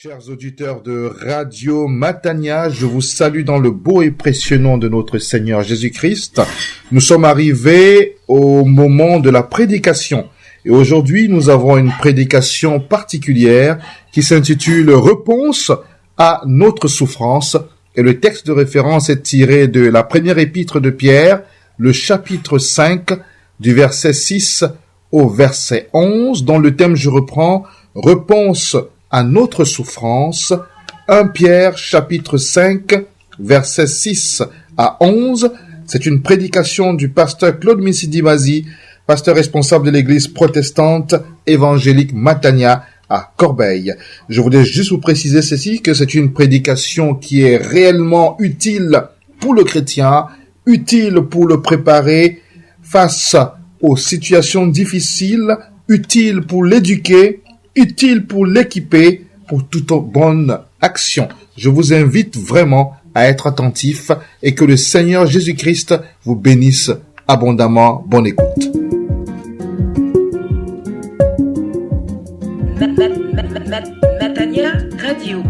Chers auditeurs de Radio Matania, je vous salue dans le beau et précieux nom de notre Seigneur Jésus-Christ. Nous sommes arrivés au moment de la prédication. Et aujourd'hui, nous avons une prédication particulière qui s'intitule « Réponse à notre souffrance ». Et le texte de référence est tiré de la première épître de Pierre, le chapitre 5, du verset 6 au verset 11, dont le thème, je reprends, « Réponse à notre souffrance ». 1 Pierre, chapitre 5, versets 6 à 11. C'est une prédication du pasteur Claude Missi-Dimazi, pasteur responsable de l'église protestante évangélique Matania à Corbeil. Je voulais juste vous préciser ceci, que c'est une prédication qui est réellement utile pour le chrétien, utile pour le préparer face aux situations difficiles, utile pour l'éduquer, utile pour l'équiper, pour toute bonne action. Je vous invite vraiment à être attentif et que le Seigneur Jésus-Christ vous bénisse abondamment. Bonne écoute. Matania Radio.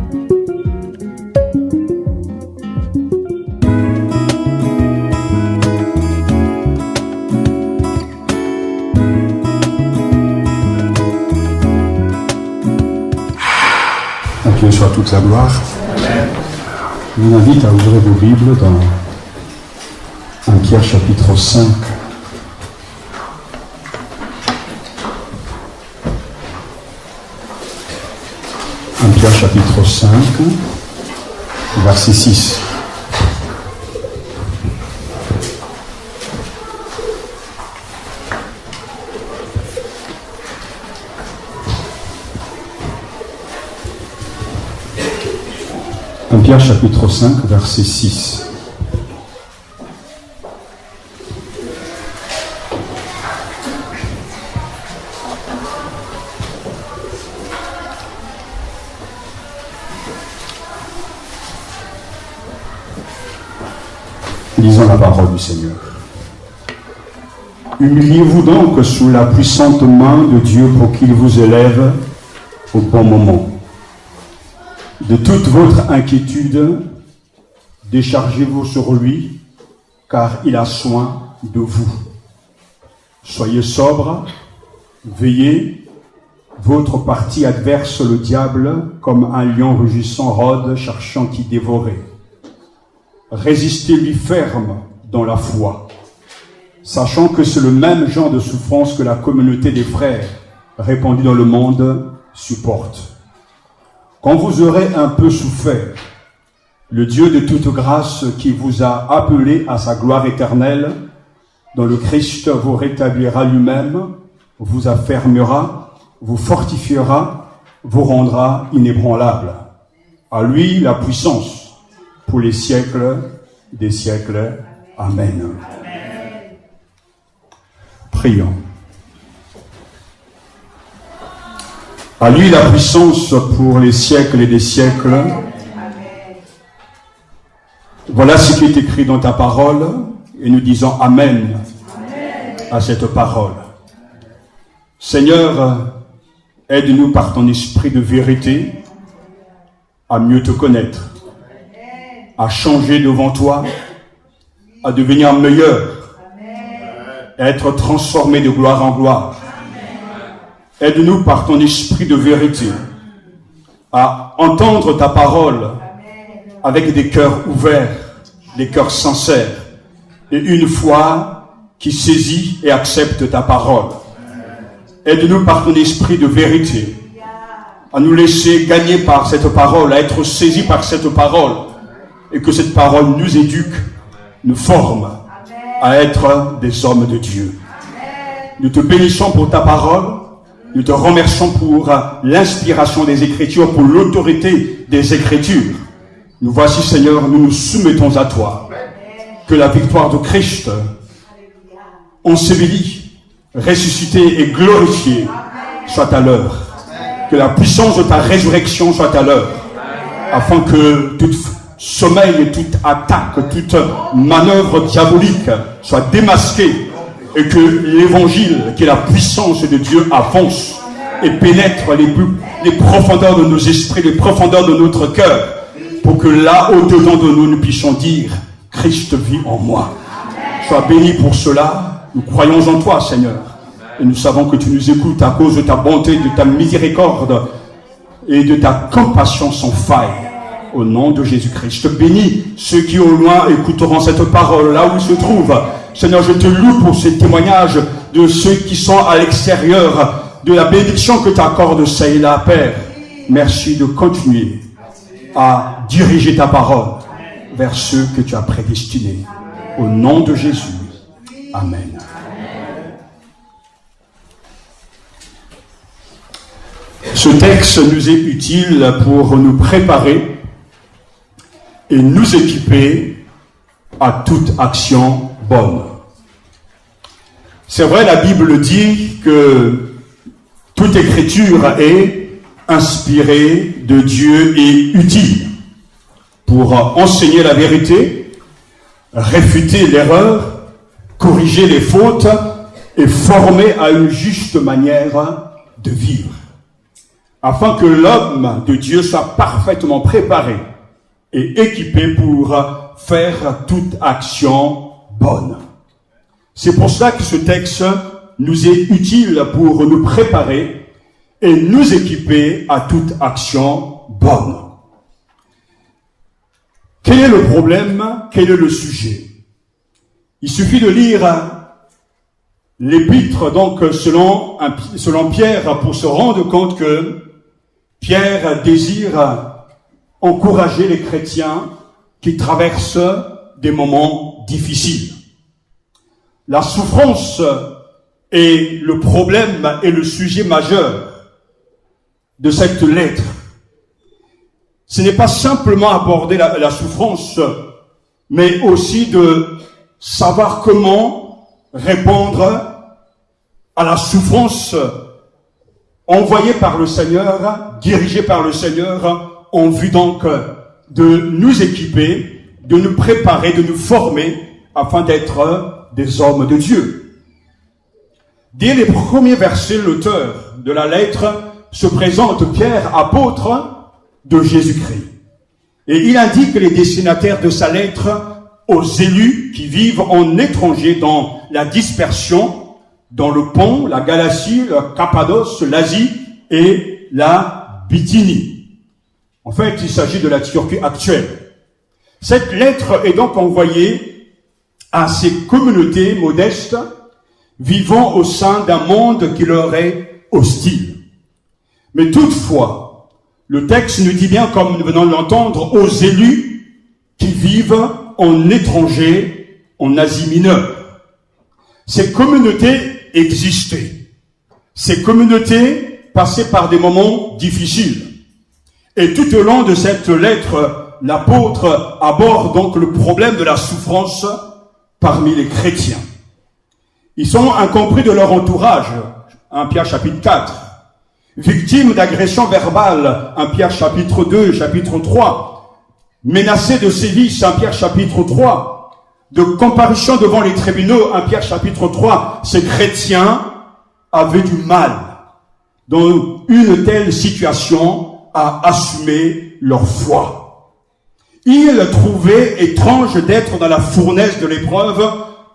À Dieu soit toute la gloire. Je vous invite à ouvrir vos Bibles dans 1 Pierre chapitre 5. Pierre chapitre 5, verset 6. Pierre chapitre 5, verset 6. Lisons la parole du Seigneur. Humiliez-vous donc sous la puissante main de Dieu pour qu'il vous élève au bon moment. De toute votre inquiétude, déchargez-vous sur lui, car il a soin de vous. Soyez sobres, veillez, votre parti adverse, le diable, comme un lion rugissant rôde, cherchant qui dévorer. Résistez-lui ferme dans la foi, sachant que c'est le même genre de souffrance que la communauté des frères répandue dans le monde supporte. Quand vous aurez un peu souffert, le Dieu de toute grâce qui vous a appelé à sa gloire éternelle, dans le Christ vous rétablira lui-même, vous affermira, vous fortifiera, vous rendra inébranlable. À lui la puissance pour les siècles des siècles. Amen. Amen. Prions. À lui la puissance pour les siècles et des siècles. Amen. Voilà ce qui est écrit dans ta parole, et nous disons Amen, Amen à cette parole. Seigneur, aide-nous par ton esprit de vérité à mieux te connaître, à changer devant toi, à devenir meilleur, à être transformé de gloire en gloire. Aide-nous par ton esprit de vérité à entendre ta parole avec des cœurs ouverts, des cœurs sincères, et une foi qui saisit et accepte ta parole. Aide-nous par ton esprit de vérité à nous laisser gagner par cette parole, à être saisis par cette parole, et que cette parole nous éduque, nous forme à être des hommes de Dieu. Nous te bénissons pour ta parole. Nous te remercions pour l'inspiration des Écritures, pour l'autorité des Écritures. Nous voici, Seigneur, nous nous soumettons à toi. Que la victoire de Christ, ensevelie, ressuscitée et glorifiée, soit à l'heure. Que la puissance de ta résurrection soit à l'heure, afin que tout sommeil, toute attaque, toute manœuvre diabolique soit démasquée, et que l'évangile, qui est la puissance de Dieu, avance et pénètre les profondeurs de nos esprits, les profondeurs de notre cœur, pour que là, au-dedans de nous, nous puissions dire, Christ vit en moi. Sois béni pour cela. Nous croyons en toi, Seigneur. Et nous savons que tu nous écoutes à cause de ta bonté, de ta miséricorde et de ta compassion sans faille. Au nom de Jésus-Christ. Bénis ceux qui au loin écouteront cette parole là où ils se trouvent. Seigneur, je te loue pour ces témoignages de ceux qui sont à l'extérieur de la bénédiction que tu accordes, Seigneur, Père. Merci de continuer à diriger ta parole vers ceux que tu as prédestinés. Au nom de Jésus. Amen. Ce texte nous est utile pour nous préparer et nous équiper à toute action bonne. C'est vrai, la Bible dit que toute écriture est inspirée de Dieu et utile pour enseigner la vérité, réfuter l'erreur, corriger les fautes et former à une juste manière de vivre, afin que l'homme de Dieu soit parfaitement préparé et équipé pour faire toute action bonne. C'est pour cela que ce texte nous est utile pour nous préparer et nous équiper à toute action bonne. Quel est le problème? Quel est le sujet? Il suffit de lire l'épître, donc selon Pierre, pour se rendre compte que Pierre désire encourager les chrétiens qui traversent des moments difficiles. La souffrance est le problème et le sujet majeur de cette lettre. Ce n'est pas simplement aborder la souffrance, mais aussi de savoir comment répondre à la souffrance envoyée par le Seigneur, dirigée par le Seigneur, en vue donc de nous équiper, de nous préparer, de nous former, afin d'être des hommes de Dieu. Dès les premiers versets, l'auteur de la lettre se présente Pierre, apôtre de Jésus-Christ. Et il indique les destinataires de sa lettre aux élus qui vivent en étranger dans la dispersion, dans le Pont, la Galatie, la Cappadoce, l'Asie et la Bithynie. En fait, il s'agit de la Turquie actuelle. Cette lettre est donc envoyée à ces communautés modestes vivant au sein d'un monde qui leur est hostile. Mais toutefois, le texte nous dit bien, comme nous venons de l'entendre, aux élus qui vivent en étranger en Asie mineure. Ces communautés existaient. Ces communautés passaient par des moments difficiles. Et tout au long de cette lettre, l'apôtre aborde donc le problème de la souffrance parmi les chrétiens. Ils sont incompris de leur entourage, 1 Pierre chapitre 4. Victimes d'agressions verbales, 1 Pierre chapitre 2, chapitre 3. Menacés de sévices, 1 Pierre chapitre 3. De comparution devant les tribunaux, 1 Pierre chapitre 3. Ces chrétiens avaient du mal dans une telle situation à assumer leur foi. Ils trouvaient étrange d'être dans la fournaise de l'épreuve,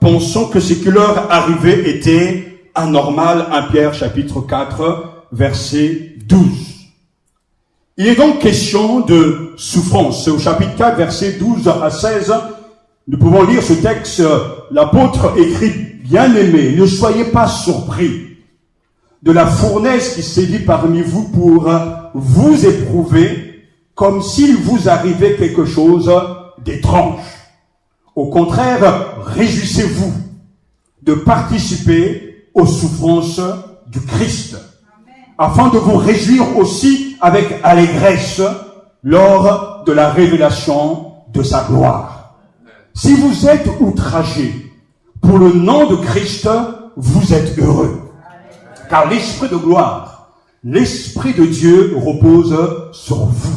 pensant que ce qui leur arrivait était anormal. 1 Pierre chapitre 4, verset 12. Il est donc question de souffrance. C'est au chapitre 4, verset 12 à 16. Nous pouvons lire ce texte. L'apôtre écrit: Bien-aimés, ne soyez pas surpris de la fournaise qui sévit parmi vous pour vous éprouver, comme s'il vous arrivait quelque chose d'étrange. Au contraire, réjouissez-vous de participer aux souffrances du Christ, afin de vous réjouir aussi avec allégresse lors de la révélation de sa gloire. Si vous êtes outragés pour le nom de Christ, vous êtes heureux, car l'Esprit de gloire, l'Esprit de Dieu repose sur vous.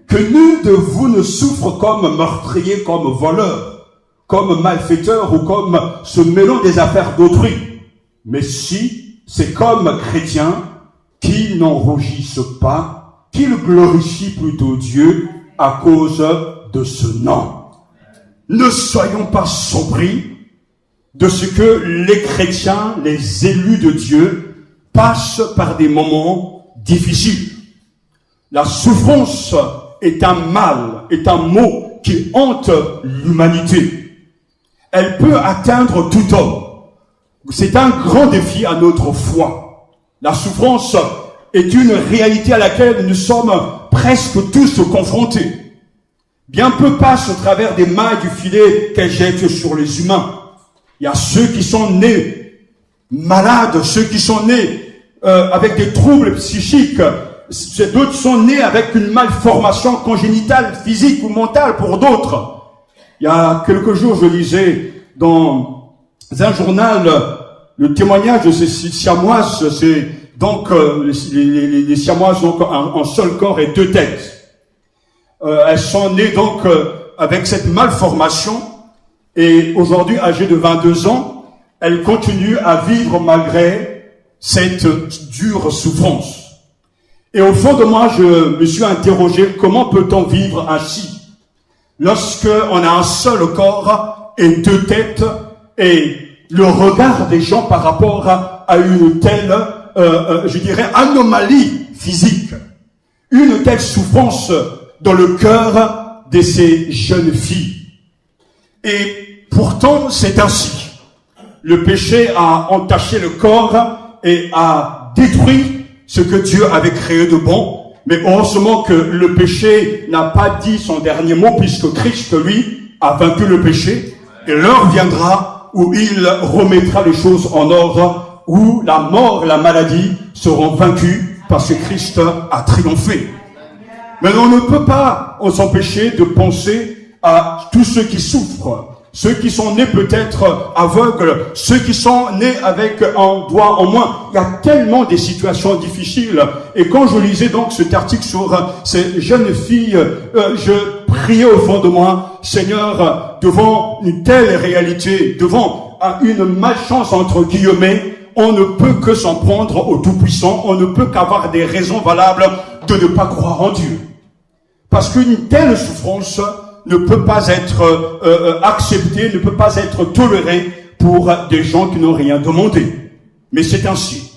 Que nul de vous ne souffre comme meurtrier, comme voleur, comme malfaiteur ou comme se mêlant des affaires d'autrui. Mais si c'est comme chrétien, qu'ils n'en rougissent pas, qu'ils glorifient plutôt Dieu à cause de ce nom. Ne soyons pas surpris de ce que les chrétiens, les élus de Dieu, passent par des moments difficiles. La souffrance est un mal, est un mot qui hante l'humanité. Elle peut atteindre tout homme. C'est un grand défi à notre foi. La souffrance est une réalité à laquelle nous sommes presque tous confrontés. Bien peu passent au travers des mailles du filet qu'elle jette sur les humains. Il y a ceux qui sont nés malades, ceux qui sont nés avec des troubles psychiques. D'autres sont nés avec une malformation congénitale, physique ou mentale pour d'autres. Il y a quelques jours, je lisais dans un journal le témoignage de ces siamoises. C'est donc les siamoises ont un seul corps et deux têtes. Elles sont nées donc avec cette malformation et aujourd'hui, âgées de 22 ans, elles continuent à vivre malgré cette dure souffrance. Et au fond de moi, je me suis interrogé, comment peut-on vivre ainsi lorsque on a un seul corps et deux têtes et le regard des gens par rapport à une telle, je dirais, anomalie physique, une telle souffrance dans le cœur de ces jeunes filles. Et pourtant, c'est ainsi. Le péché a entaché le corps et a détruit ce que Dieu avait créé de bon. Mais heureusement que le péché n'a pas dit son dernier mot, puisque Christ, lui, a vaincu le péché. Et l'heure viendra où il remettra les choses en ordre, où la mort, la maladie seront vaincues parce que Christ a triomphé. Mais on ne peut pas s'empêcher de penser à tous ceux qui souffrent, ceux qui sont nés peut-être aveugles, ceux qui sont nés avec un doigt en moins. Il y a tellement de situations difficiles. Et quand je lisais donc cet article sur ces jeunes filles, je priais au fond de moi, Seigneur, devant une telle réalité, devant une malchance entre guillemets, on ne peut que s'en prendre au Tout-Puissant, on ne peut qu'avoir des raisons valables de ne pas croire en Dieu. Parce qu'une telle souffrance ne peut pas être acceptée, ne peut pas être tolérée pour des gens qui n'ont rien demandé. Mais c'est ainsi.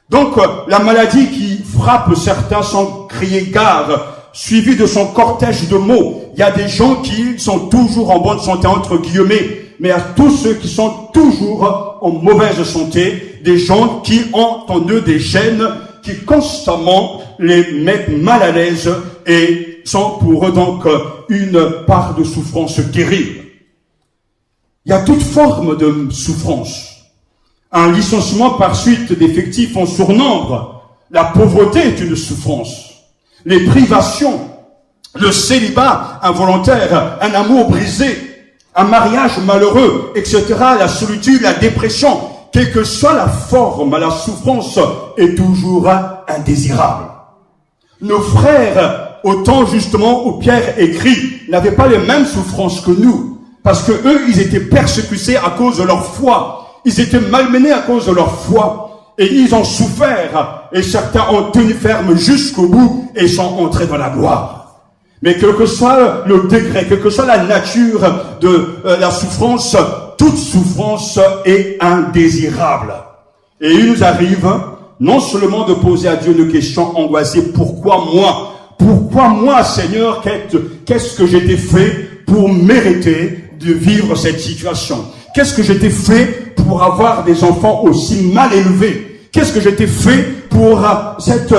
Donc, la maladie qui frappe certains sans crier gare, suivie de son cortège de maux. Il y a des gens qui sont toujours en bonne santé, entre guillemets, mais à tous ceux qui sont toujours en mauvaise santé, des gens qui ont en eux des gènes qui constamment les mettent mal à l'aise et sont pour eux donc une part de souffrance terrible. Il y a toute forme de souffrance. Un licenciement par suite d'effectifs en surnombre. La pauvreté est une souffrance. Les privations, le célibat involontaire, un amour brisé, un mariage malheureux, etc., la solitude, la dépression, quelle que soit la forme, la souffrance est toujours indésirable. Nos frères, au temps justement où Pierre écrit, n'avaient pas les mêmes souffrances que nous, parce que eux, ils étaient persécutés à cause de leur foi, ils étaient malmenés à cause de leur foi, et ils ont souffert, et certains ont tenu ferme jusqu'au bout, et sont entrés dans la gloire. Mais quel que soit le degré, quelle que soit la nature de la souffrance, toute souffrance est indésirable. Et il nous arrive non seulement de poser à Dieu une question angoissée, pourquoi moi? Pourquoi moi, Seigneur, qu'est-ce que j'ai fait pour mériter de vivre cette situation? Qu'est-ce que j'ai fait pour avoir des enfants aussi mal élevés? Qu'est-ce que j'ai fait pour cette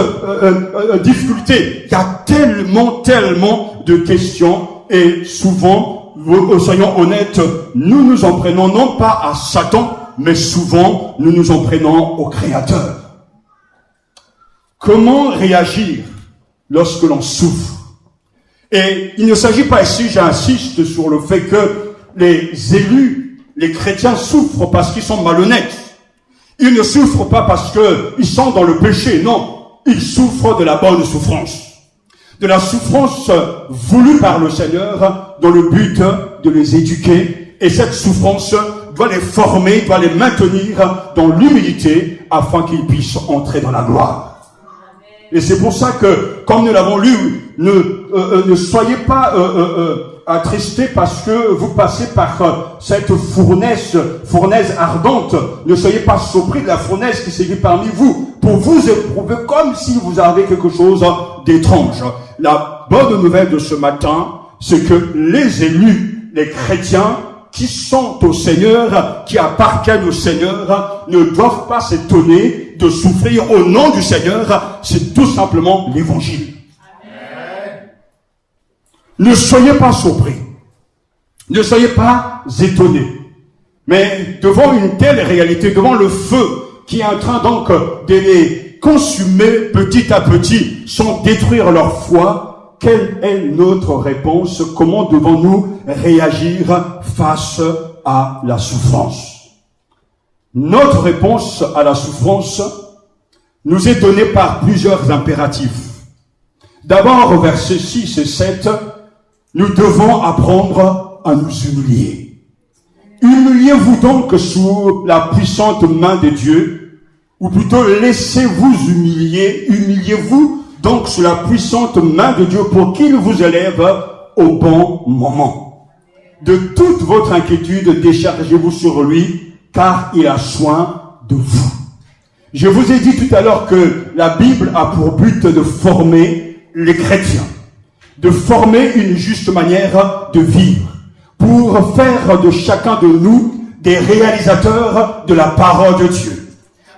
difficulté? Il y a tellement de questions et souvent, soyons honnêtes, nous nous en prenons non pas à Satan, mais souvent nous nous en prenons au Créateur. Comment réagir lorsque l'on souffre? Et il ne s'agit pas ici, j'insiste sur le fait que les élus, les chrétiens souffrent parce qu'ils sont malhonnêtes. Ils ne souffrent pas parce qu'ils sont dans le péché, non. Ils souffrent de la bonne souffrance. De la souffrance voulue par le Seigneur dans le but de les éduquer. Et cette souffrance doit les former, doit les maintenir dans l'humilité afin qu'ils puissent entrer dans la gloire. Et c'est pour ça que, comme nous l'avons lu, ne soyez pas attristés parce que vous passez par cette fournaise ardente. Ne soyez pas surpris de la fournaise qui sévit parmi vous, pour vous éprouver comme si vous avez quelque chose d'étrange. La bonne nouvelle de ce matin, c'est que les élus, les chrétiens, qui sont au Seigneur, qui appartiennent au Seigneur, ne doivent pas s'étonner de souffrir au nom du Seigneur. C'est tout simplement l'évangile. Ne soyez pas surpris. Ne soyez pas étonnés. Mais devant une telle réalité, devant le feu qui est en train donc de les consumer petit à petit, sans détruire leur foi, quelle est notre réponse? Comment devons-nous réagir face à la souffrance? Notre réponse à la souffrance nous est donnée par plusieurs impératifs. D'abord, au verset 6 et 7, nous devons apprendre à nous humilier. Humiliez-vous donc sous la puissante main de Dieu, ou plutôt laissez-vous humilier, humiliez-vous donc sous la puissante main de Dieu pour qu'il vous élève au bon moment. De toute votre inquiétude, déchargez-vous sur lui, car il a soin de vous. Je vous ai dit tout à l'heure que la Bible a pour but de former les chrétiens, de former une juste manière de vivre, pour faire de chacun de nous des réalisateurs de la parole de Dieu.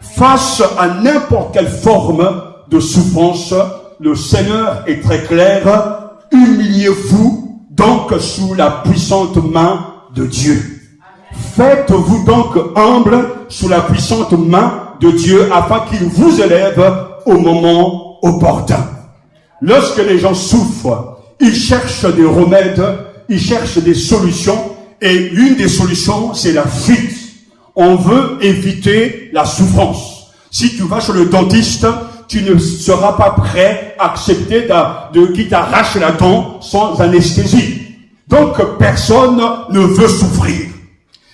Face à n'importe quelle forme de souffrance, le Seigneur est très clair. Humiliez-vous donc sous la puissante main de Dieu. Faites-vous donc humble sous la puissante main de Dieu afin qu'il vous élève au moment opportun. Lorsque les gens souffrent, ils cherchent des remèdes, ils cherchent des solutions, et l'une des solutions, c'est la fuite. On veut éviter la souffrance. Si tu vas chez le dentiste, tu ne seras pas prêt à accepter qu'il t'arrache la dent sans anesthésie. Donc, personne ne veut souffrir.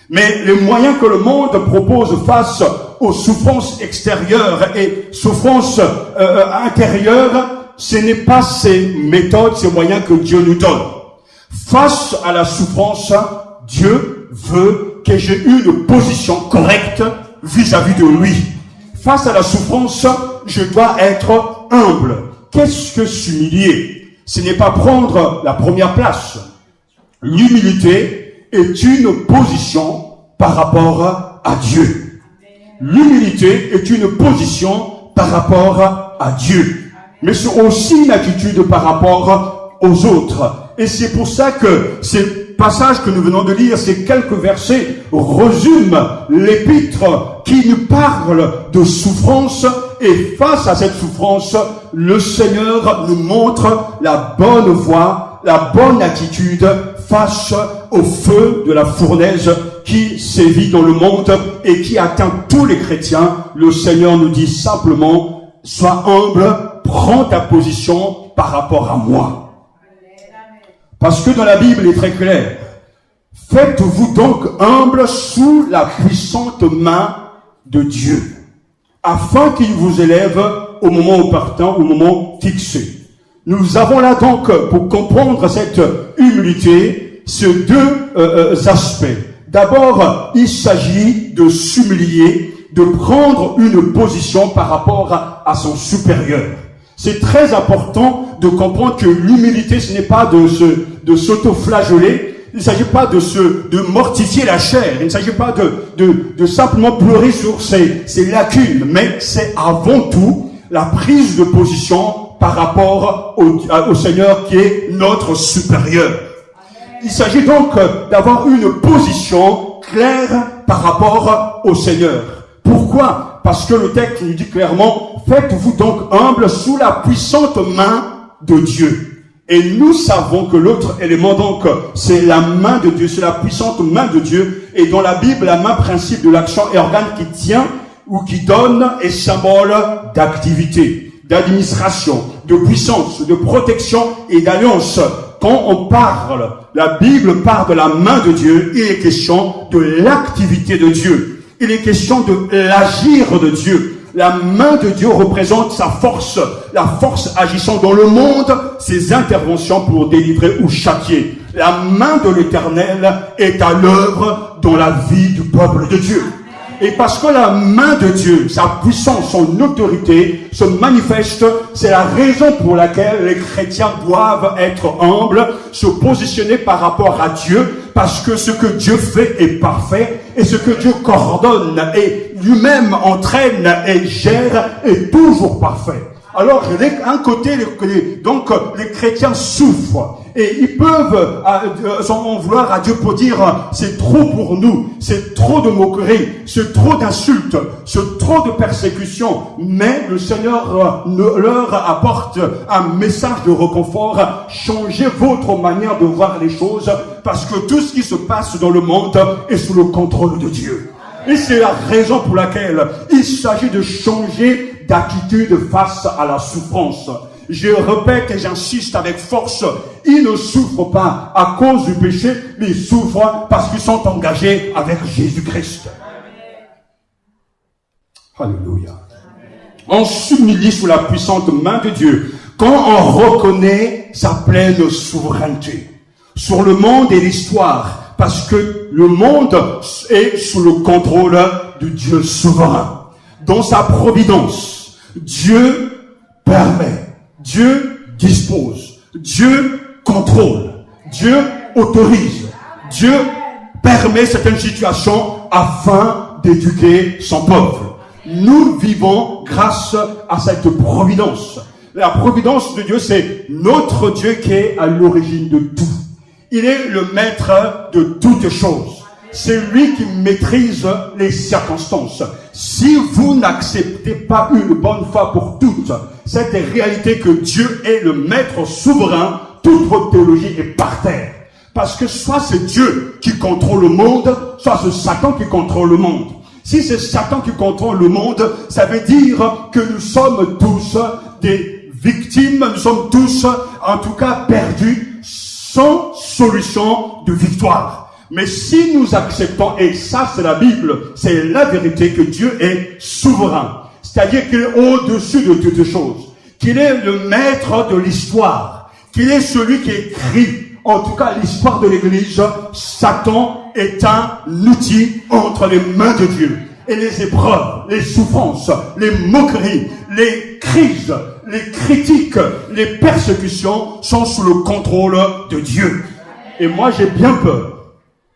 Mais les moyens que le monde propose face aux souffrances extérieures et souffrances intérieures, ce n'est pas ces méthodes, ces moyens que Dieu nous donne. Face à la souffrance, Dieu veut que j'ai une position correcte vis-à-vis de lui. Face à la souffrance, je dois être humble. Qu'est-ce que s'humilier? Ce n'est pas prendre la première place. L'humilité est une position par rapport à Dieu. L'humilité est une position par rapport à Dieu. Mais c'est aussi une attitude par rapport aux autres. Et c'est pour ça que ces passages que nous venons de lire, ces quelques versets, résument l'épître qui nous parle de souffrance. Et face à cette souffrance, le Seigneur nous montre la bonne voie, la bonne attitude face au feu de la fournaise qui sévit dans le monde et qui atteint tous les chrétiens. Le Seigneur nous dit simplement, sois humble, prends ta position par rapport à moi. Parce que dans la Bible, il est très clair. Faites-vous donc humble sous la puissante main de Dieu, afin qu'il vous élève au moment opportun, au moment fixé. Nous avons là donc, pour comprendre cette humilité, ces deux aspects. D'abord, il s'agit de s'humilier, de prendre une position par rapport à son supérieur. C'est très important de comprendre que l'humilité, ce n'est pas de s'auto-flageller. Il ne s'agit pas de mortifier la chair. Il ne s'agit pas de simplement pleurer sur ses lacunes. Mais c'est avant tout la prise de position par rapport au Seigneur qui est notre supérieur. Il s'agit donc d'avoir une position claire par rapport au Seigneur. Pourquoi? Parce que le texte nous dit clairement, faites-vous donc humble sous la puissante main de Dieu. Et nous savons que l'autre élément donc, c'est la main de Dieu, c'est la puissante main de Dieu. Et dans la Bible, la main, principe de l'action et organe qui tient ou qui donne est symbole d'activité, d'administration, de puissance, de protection et d'alliance. Quand on parle, la Bible parle de la main de Dieu, il est question de l'activité de Dieu. Il est question de l'agir de Dieu. La main de Dieu représente sa force, la force agissant dans le monde, ses interventions pour délivrer ou châtier. La main de l'Éternel est à l'œuvre dans la vie du peuple de Dieu. Et parce que la main de Dieu, sa puissance, son autorité se manifeste, c'est la raison pour laquelle les chrétiens doivent être humbles, se positionner par rapport à Dieu, parce que ce que Dieu fait est parfait, et ce que Dieu coordonne et lui-même entraîne et gère est toujours parfait. Alors, d'un côté, donc les chrétiens souffrent et ils peuvent en vouloir à Dieu pour dire c'est trop pour nous, c'est trop de moqueries, c'est trop d'insultes, c'est trop de persécutions. Mais le Seigneur leur apporte un message de réconfort. Changez votre manière de voir les choses parce que tout ce qui se passe dans le monde est sous le contrôle de Dieu. Et c'est la raison pour laquelle il s'agit de changer d'attitude face à la souffrance. Je répète et j'insiste avec force, ils ne souffrent pas à cause du péché, mais ils souffrent parce qu'ils sont engagés avec Jésus-Christ. Alléluia. On s'humilie sous la puissante main de Dieu quand on reconnaît sa pleine souveraineté sur le monde et l'histoire, parce que le monde est sous le contrôle du Dieu souverain. Dans sa providence, Dieu permet, Dieu dispose, Dieu contrôle, Dieu autorise, Dieu permet certaines situations afin d'éduquer son peuple. Nous vivons grâce à cette providence. La providence de Dieu, c'est notre Dieu qui est à l'origine de tout. Il est le maître de toutes choses. C'est lui qui maîtrise les circonstances. Si vous n'acceptez pas une bonne fois pour toutes cette réalité que Dieu est le maître souverain, toute votre théologie est par terre. Parce que soit c'est Dieu qui contrôle le monde, soit c'est Satan qui contrôle le monde. Si c'est Satan qui contrôle le monde, ça veut dire que nous sommes tous des victimes, nous sommes tous en tout cas perdus, sans solution de victoire. Mais si nous acceptons, et ça c'est la Bible, c'est la vérité que Dieu est souverain. C'est-à-dire qu'il est au-dessus de toutes choses. Qu'il est le maître de l'histoire. Qu'il est celui qui écrit, en tout cas l'histoire de l'Église. Satan est un outil entre les mains de Dieu. Et les épreuves, les souffrances, les moqueries, les crises, les critiques, les persécutions sont sous le contrôle de Dieu. Et moi j'ai bien peur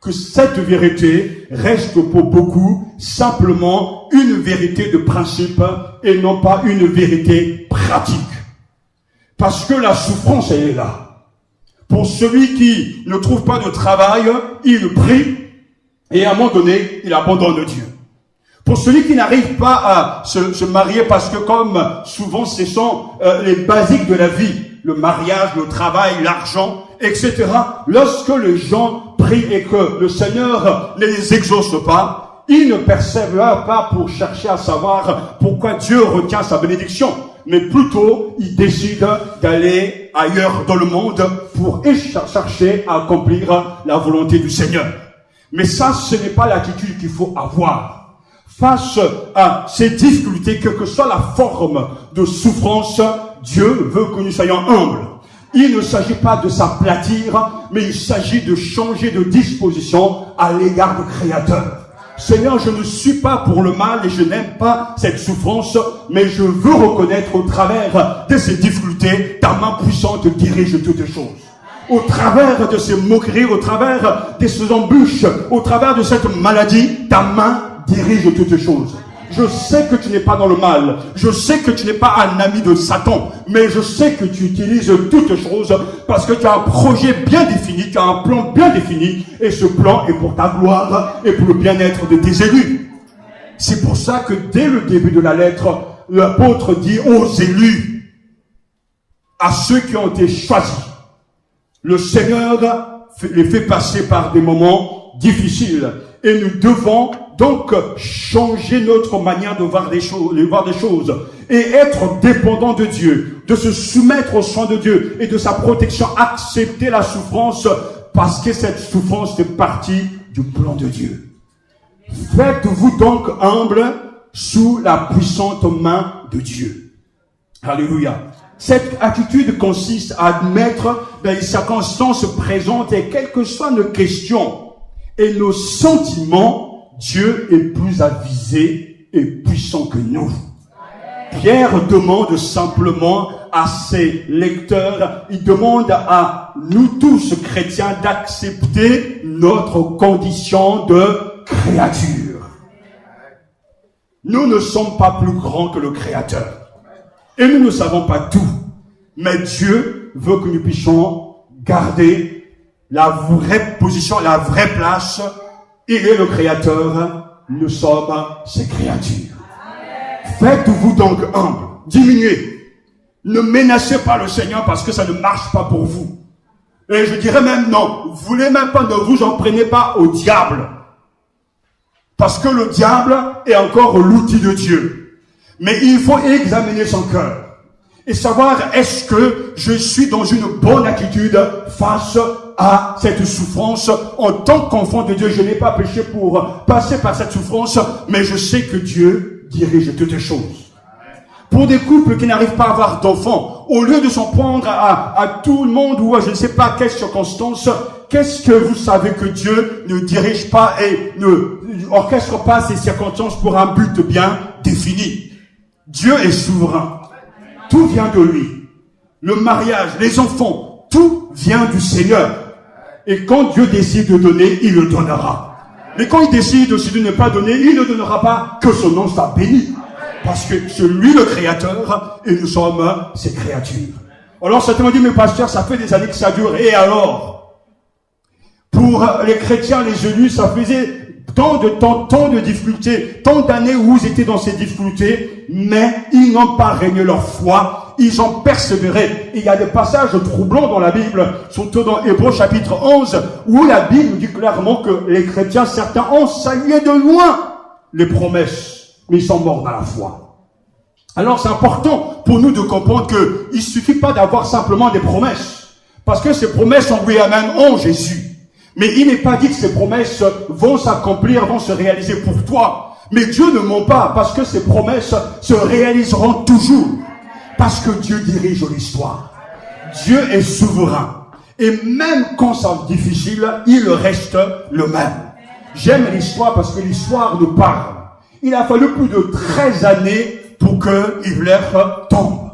que cette vérité reste pour beaucoup simplement une vérité de principe et non pas une vérité pratique. Parce que la souffrance, elle est là. Pour celui qui ne trouve pas de travail, il prie et à un moment donné, il abandonne Dieu. Pour celui qui n'arrive pas à se marier parce que comme souvent ce sont les basiques de la vie, le mariage, le travail, l'argent, etc. Lorsque les gens prient et que le Seigneur ne les exauce pas, ils ne persévèrent pas pour chercher à savoir pourquoi Dieu retient sa bénédiction, mais plutôt ils décident d'aller ailleurs dans le monde pour chercher à accomplir la volonté du Seigneur. Mais ça, ce n'est pas l'attitude qu'il faut avoir. Face à ces difficultés, quelle que soit la forme de souffrance, Dieu veut que nous soyons humbles. Il ne s'agit pas de s'aplatir, mais il s'agit de changer de disposition à l'égard du Créateur. Seigneur, je ne suis pas pour le mal et je n'aime pas cette souffrance, mais je veux reconnaître au travers de ces difficultés, ta main puissante dirige toutes choses. Au travers de ces moqueries, au travers de ces embûches, au travers de cette maladie, ta main dirige toutes choses. Je sais que tu n'es pas dans le mal. Je sais que tu n'es pas un ami de Satan. Mais je sais que tu utilises toutes choses parce que tu as un projet bien défini, tu as un plan bien défini. Et ce plan est pour ta gloire et pour le bien-être de tes élus. C'est pour ça que dès le début de la lettre, l'apôtre dit aux élus, à ceux qui ont été choisis, le Seigneur les fait passer par des moments difficiles. Et nous devons donc changer notre manière de voir des choses et être dépendant de Dieu, de se soumettre aux soins de Dieu et de sa protection, accepter la souffrance parce que cette souffrance fait partie du plan de Dieu. Faites-vous donc humble sous la puissante main de Dieu. Alléluia. Cette attitude consiste à admettre dans les circonstances présentes et quelles que soient nos questions et nos sentiments, Dieu est plus avisé et puissant que nous. Pierre demande simplement à ses lecteurs, il demande à nous tous chrétiens d'accepter notre condition de créature. Nous ne sommes pas plus grands que le Créateur. Et nous ne savons pas tout. Mais Dieu veut que nous puissions garder la vraie position, la vraie place. Il est le Créateur. Nous sommes ses créatures. Faites-vous donc humble. Diminuez. Ne menacez pas le Seigneur parce que ça ne marche pas pour vous. Et je dirais même non. Vous voulez même pas, ne vous en prenez pas au diable. Parce que le diable est encore l'outil de Dieu. Mais il faut examiner son cœur et savoir est-ce que je suis dans une bonne attitude face à cette souffrance. En tant qu'enfant de Dieu, je n'ai pas péché pour passer par cette souffrance, mais je sais que Dieu dirige toutes choses. Pour des couples qui n'arrivent pas à avoir d'enfants, au lieu de s'en prendre à tout le monde ou à je ne sais pas quelles circonstances, qu'est-ce que vous savez que Dieu ne dirige pas et ne orchestre pas ces circonstances pour un but bien défini? Dieu est souverain. Tout vient de lui. Le mariage, les enfants, tout vient du Seigneur. Et quand Dieu décide de donner, il le donnera. Mais quand il décide aussi de ne pas donner, il ne donnera pas, que son nom soit béni. Parce que c'est lui le Créateur et nous sommes ses créatures. Alors certains dit, mais pasteur, ça fait des années que ça dure. Et alors? Pour les chrétiens, les élus, ça faisait tant de temps, tant de difficultés, tant d'années où ils étaient dans ces difficultés, mais ils n'ont pas régné leur foi, ils ont persévéré. Et il y a des passages troublants dans la Bible, surtout dans Hébreux chapitre 11, où la Bible nous dit clairement que les chrétiens, certains ont salué de loin les promesses, mais ils sont morts dans la foi. Alors c'est important pour nous de comprendre qu'il ne suffit pas d'avoir simplement des promesses, parce que ces promesses en oui amen en Jésus. Mais il n'est pas dit que ces promesses vont s'accomplir, vont se réaliser pour toi. Mais Dieu ne ment pas, parce que ces promesses se réaliseront toujours. Parce que Dieu dirige l'histoire. Dieu est souverain. Et même quand c'est difficile, il reste le même. J'aime l'histoire parce que l'histoire nous parle. Il a fallu plus de 13 années pour que Hitler tombe.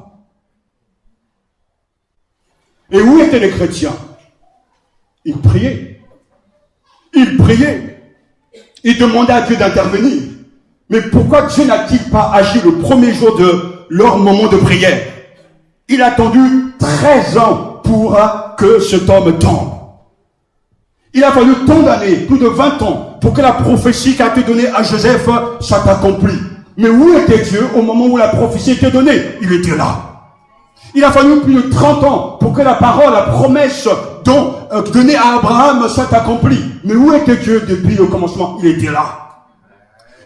Et où étaient les chrétiens? Ils priaient. Ils priaient. Ils demandaient à Dieu d'intervenir. Mais pourquoi Dieu n'a-t-il pas agi le premier jour de leur moment de prière? Il a attendu 13 ans pour que cet homme tombe. Il a fallu tant d'années, plus de 20 ans, pour que la prophétie qui a été donnée à Joseph soit accomplie. Mais où était Dieu au moment où la prophétie était donnée? Il était là. Il a fallu plus de 30 ans pour que la parole, la promesse donnée à Abraham soit accomplie. Mais où était Dieu depuis le commencement? Il était là.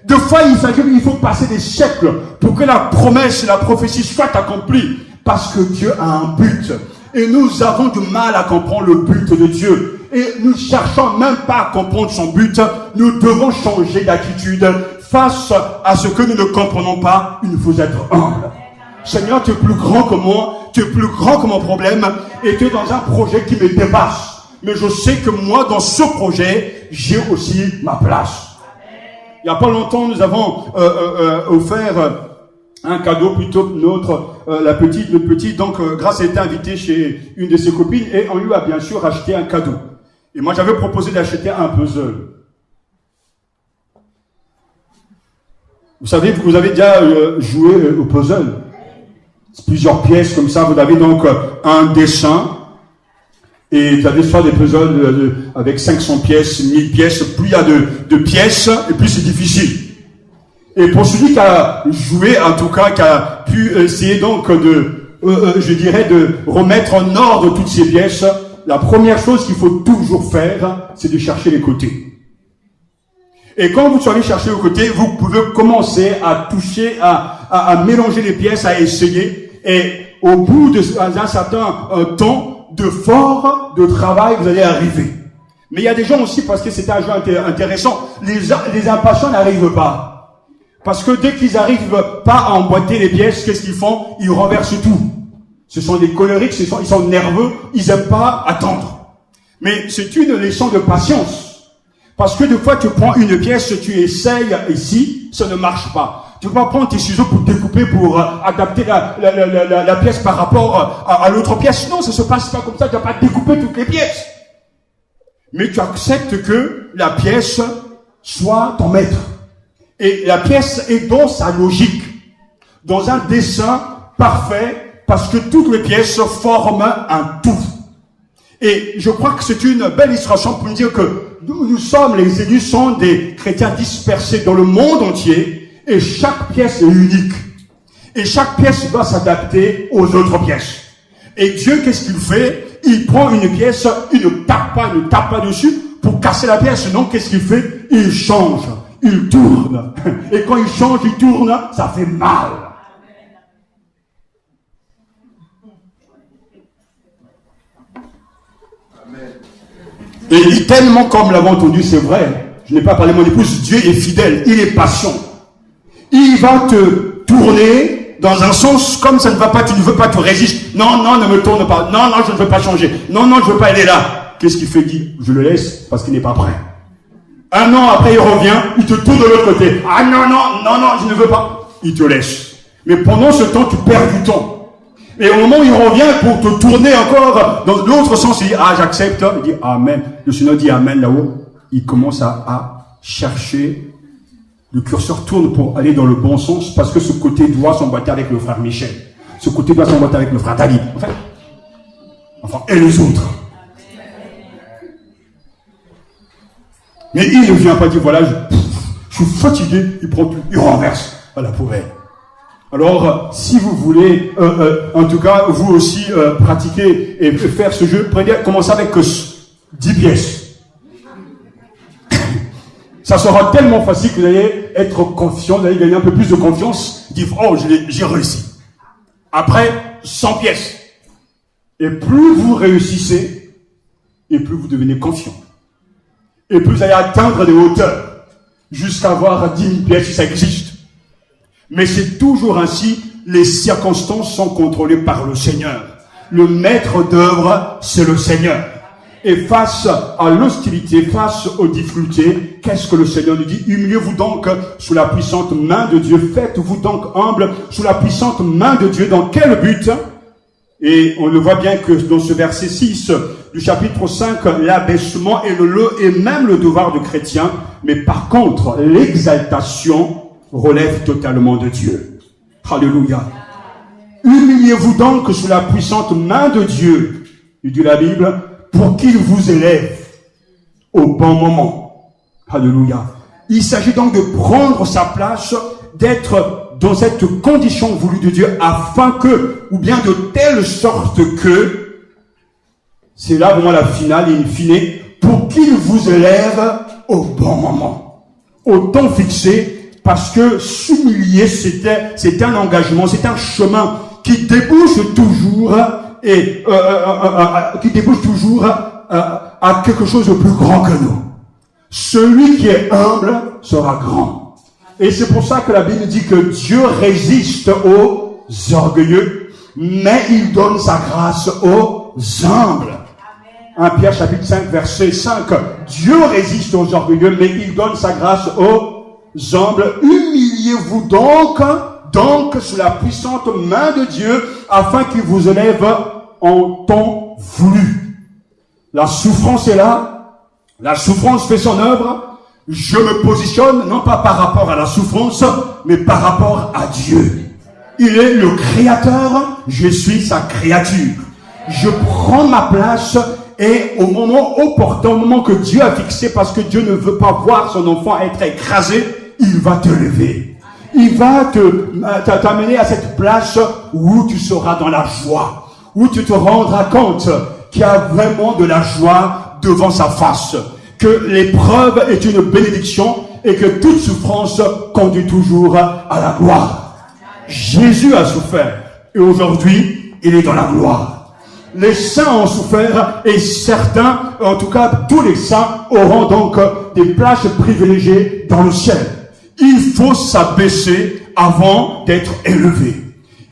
Deux fois, il faut passer des siècles pour que la promesse, la prophétie soit accomplie. Parce que Dieu a un but. Et nous avons du mal à comprendre le but de Dieu. Et nous cherchons même pas à comprendre son but. Nous devons changer d'attitude face à ce que nous ne comprenons pas. Il nous faut être humble. Seigneur, tu es plus grand que moi. Tu es plus grand que mon problème. Et tu es dans un projet qui me dépasse. Mais je sais que moi, dans ce projet, j'ai aussi ma place. Il n'y a pas longtemps, nous avons offert un cadeau plutôt que le petit, donc Grâce a été invité chez une de ses copines et on lui a bien sûr acheté un cadeau. Et moi j'avais proposé d'acheter un puzzle. Vous savez, vous avez déjà joué au puzzle. C'est plusieurs pièces comme ça, vous avez donc un dessin et vous avez soit des puzzles avec 500 pièces, 1000 pièces, plus il y a de pièces et plus c'est difficile. Et pour celui qui a joué, en tout cas, qui a pu essayer donc de remettre en ordre toutes ces pièces, la première chose qu'il faut toujours faire, c'est de chercher les côtés. Et quand vous allez chercher les côtés, vous pouvez commencer à toucher, à mélanger les pièces, à essayer. Et au bout d'un certain temps de travail, vous allez arriver. Mais il y a des gens aussi, parce que c'est un jeu intéressant, les impatients n'arrivent pas. Parce que dès qu'ils n'arrivent pas à emboîter les pièces, qu'est-ce qu'ils font? Ils renversent tout. Ce sont des colériques, ils sont nerveux, ils n'aiment pas attendre. Mais c'est une leçon de patience. Parce que des fois, tu prends une pièce, tu essayes ici, ça ne marche pas. Tu ne vas pas prendre tes ciseaux pour découper, pour adapter la pièce par rapport à l'autre pièce. Non, ça ne se passe pas comme ça, tu ne vas pas découper toutes les pièces. Mais tu acceptes que la pièce soit ton maître. Et la pièce est dans sa logique, dans un dessin parfait, parce que toutes les pièces forment un tout. Et je crois que c'est une belle illustration pour nous dire que nous sommes, les élus, sont des chrétiens dispersés dans le monde entier, et chaque pièce est unique. Et chaque pièce doit s'adapter aux autres pièces. Et Dieu, qu'est-ce qu'il fait? Il prend une pièce, il ne tape pas dessus pour casser la pièce. Non, qu'est-ce qu'il fait? Il change, il tourne. Et quand il change, il tourne, ça fait mal. Et tellement comme l'avons entendu, c'est vrai, je n'ai pas parlé de mon épouse, Dieu est fidèle, il est patient. Il va te tourner dans un sens comme ça ne va pas, tu ne veux pas, tu résistes. Non, ne me tourne pas. Non, je ne veux pas changer. Non, je ne veux pas aller là. Qu'est-ce qu'il fait? Dit, je le laisse parce qu'il n'est pas prêt. Un an après, il revient, il te tourne de l'autre côté. Ah non, je ne veux pas. Il te laisse. Mais pendant ce temps, tu perds du temps. Et au moment où il revient pour te tourner encore dans l'autre sens, il dit, j'accepte. Il dit, amen. Le Seigneur dit amen là-haut. Il commence à chercher. Le curseur tourne pour aller dans le bon sens parce que ce côté doit s'emboîter avec le frère Michel. Ce côté doit s'emboîter avec le frère David. Enfin, et les autres. Mais il ne vient pas dire, voilà, je suis fatigué, il renverse à la poubelle. Alors, si vous voulez, en tout cas, vous aussi, pratiquer et faire ce jeu, commencez avec 10 pièces. Ça sera tellement facile que vous allez être confiant, vous allez gagner un peu plus de confiance, dire, j'ai réussi. Après, 100 pièces. Et plus vous réussissez, et plus vous devenez confiant. Et plus vous allez atteindre des hauteurs, jusqu'à avoir 10 000 pièces si ça existe. Mais c'est toujours ainsi, les circonstances sont contrôlées par le Seigneur. Le maître d'œuvre, c'est le Seigneur. Et face à l'hostilité, face aux difficultés, qu'est-ce que le Seigneur nous dit? Humiliez-vous donc sous la puissante main de Dieu. Faites-vous donc humble sous la puissante main de Dieu. Dans quel but? Et on le voit bien que dans ce verset 6 du chapitre 5, l'abaissement est même le devoir du chrétien. Mais par contre, l'exaltation relève totalement de Dieu. Alléluia. Humiliez-vous donc sous la puissante main de Dieu, dit la Bible, pour qu'il vous élève au bon moment. Alléluia. Il s'agit donc de prendre sa place, d'être dans cette condition voulue de Dieu, afin que, ou bien de telle sorte que, c'est là vraiment la finale et in fine, pour qu'il vous élève au bon moment, au temps fixé, parce que s'humilier, c'est un engagement, c'est un chemin qui débouche toujours à quelque chose de plus grand que nous. Celui qui est humble sera grand. Et c'est pour ça que la Bible dit que Dieu résiste aux orgueilleux, mais il donne sa grâce aux humbles. 1 Pierre chapitre 5 verset 5. Dieu résiste aux orgueilleux, mais il donne sa grâce aux humbles. Humiliez-vous donc sous la puissante main de Dieu, afin qu'il vous élève en temps voulu. La souffrance est là, la souffrance fait son œuvre. Je me positionne non pas par rapport à la souffrance, mais par rapport à Dieu. Il est le créateur, je suis sa créature. Je prends ma place et au moment opportun, au moment que Dieu a fixé, parce que Dieu ne veut pas voir son enfant être écrasé, il va te lever. Il va t'amener à cette place où tu seras dans la joie, où tu te rendras compte qu'il y a vraiment de la joie devant sa face, que l'épreuve est une bénédiction et que toute souffrance conduit toujours à la gloire. Jésus a souffert et aujourd'hui, il est dans la gloire. Les saints ont souffert et certains, en tout cas tous les saints, auront donc des places privilégiées dans le ciel. Il faut s'abaisser avant d'être élevé.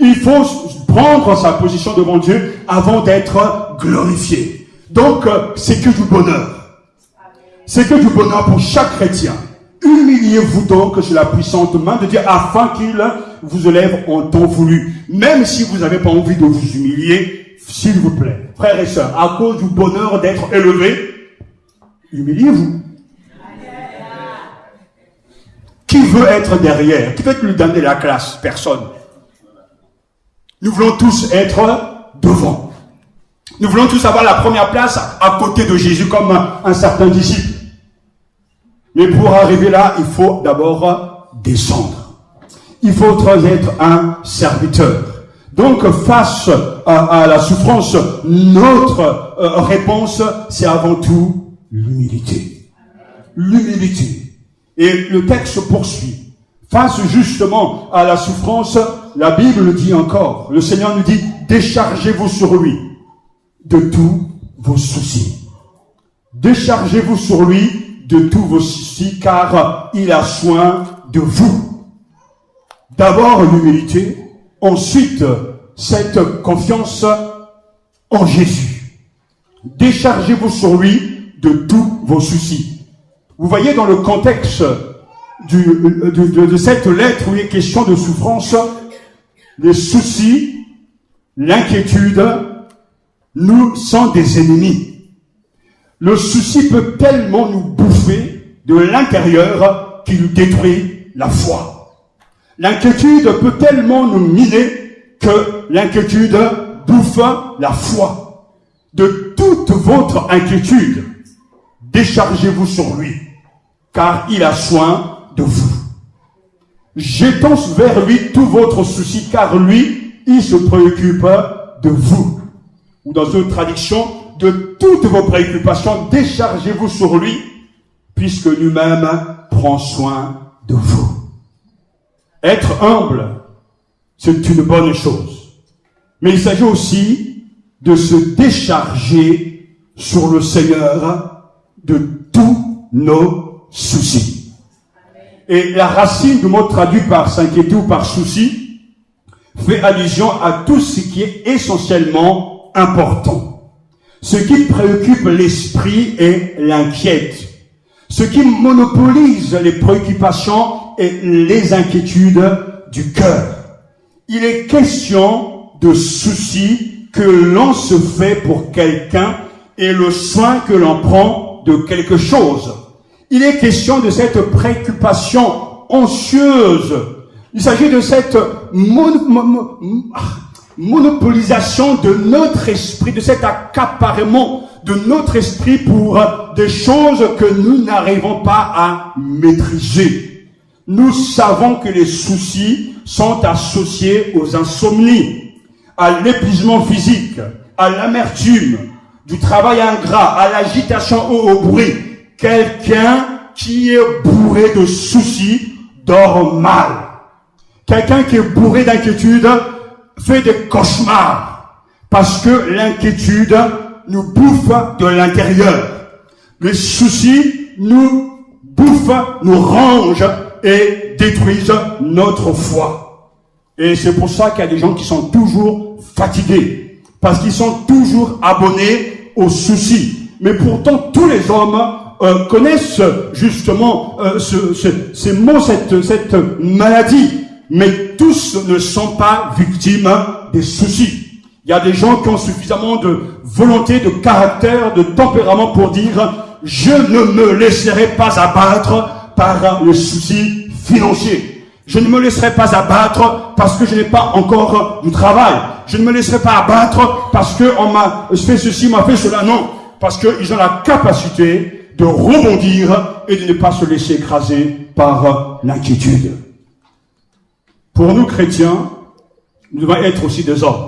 Il faut prendre sa position devant Dieu avant d'être glorifié. Donc, c'est que du bonheur. C'est que du bonheur pour chaque chrétien. Humiliez-vous donc sur la puissante main de Dieu afin qu'il vous élève en temps voulu. Même si vous n'avez pas envie de vous humilier, s'il vous plaît, frères et sœurs, à cause du bonheur d'être élevé, humiliez-vous. Qui veut être derrière? Qui veut être le dernier de la classe? Personne. Nous voulons tous être devant. Nous voulons tous avoir la première place à côté de Jésus comme un certain disciple. Mais pour arriver là, il faut d'abord descendre. Il faut être un serviteur. Donc, face à la souffrance, notre réponse, c'est avant tout l'humilité. L'humilité. Et le texte poursuit. Face justement à la souffrance, la Bible dit encore, le Seigneur nous dit, déchargez-vous sur lui de tous vos soucis. Déchargez-vous sur lui de tous vos soucis, car il a soin de vous. D'abord l'humilité, ensuite cette confiance en Jésus. Déchargez-vous sur lui de tous vos soucis. Vous voyez dans le contexte de cette lettre où il est question de souffrance, les soucis, l'inquiétude nous sont des ennemis. Le souci peut tellement nous bouffer de l'intérieur qu'il nous détruit la foi. L'inquiétude peut tellement nous miner que l'inquiétude bouffe la foi. De toute votre inquiétude, déchargez-vous sur lui, car il a soin de vous. Jetons vers lui tout votre souci, car lui, il se préoccupe de vous. Ou dans une traduction, de toutes vos préoccupations, déchargez-vous sur lui, puisque lui-même prend soin de vous. Être humble, c'est une bonne chose. Mais il s'agit aussi de se décharger sur le Seigneur de tous nos soucis. Et la racine du mot traduit par s'inquiéter ou par souci fait allusion à tout ce qui est essentiellement important. Ce qui préoccupe l'esprit et l'inquiète. Ce qui monopolise les préoccupations et les inquiétudes du cœur. Il est question de soucis que l'on se fait pour quelqu'un et le soin que l'on prend de quelque chose. Il est question de cette préoccupation anxieuse. Il s'agit de cette monopolisation de notre esprit, de cet accaparement de notre esprit pour des choses que nous n'arrivons pas à maîtriser. Nous savons que les soucis sont associés aux insomnies, à l'épuisement physique, à l'amertume, du travail ingrat, à l'agitation au bruit. Quelqu'un qui est bourré de soucis dort mal. Quelqu'un qui est bourré d'inquiétude fait des cauchemars parce que l'inquiétude nous bouffe de l'intérieur. Les soucis nous bouffent, nous rongent et détruisent notre foi. Et c'est pour ça qu'il y a des gens qui sont toujours fatigués parce qu'ils sont toujours abonnés aux soucis. Mais pourtant, tous les hommes connaissent justement ces mots, cette maladie. Mais tous ne sont pas victimes des soucis. Il y a des gens qui ont suffisamment de volonté, de caractère, de tempérament pour dire « Je ne me laisserai pas abattre par le souci financier. Je ne me laisserai pas abattre parce que je n'ai pas encore du travail. Je ne me laisserai pas abattre parce qu'on m'a fait ceci, m'a fait cela. » Non, parce qu'ils ont la capacité de rebondir et de ne pas se laisser écraser par l'inquiétude. Pour nous chrétiens, nous devons être aussi des hommes.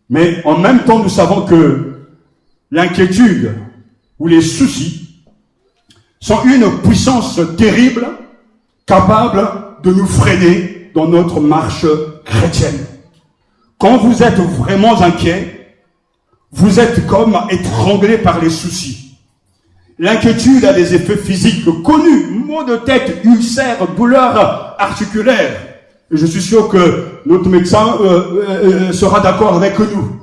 Mais en même temps, nous savons que l'inquiétude ou les soucis sont une puissance terrible, capable de nous freiner dans notre marche chrétienne. Quand vous êtes vraiment inquiet, vous êtes comme étranglé par les soucis. L'inquiétude a des effets physiques connus, maux de tête, ulcères, douleurs articulaires. Et je suis sûr que notre médecin sera d'accord avec nous.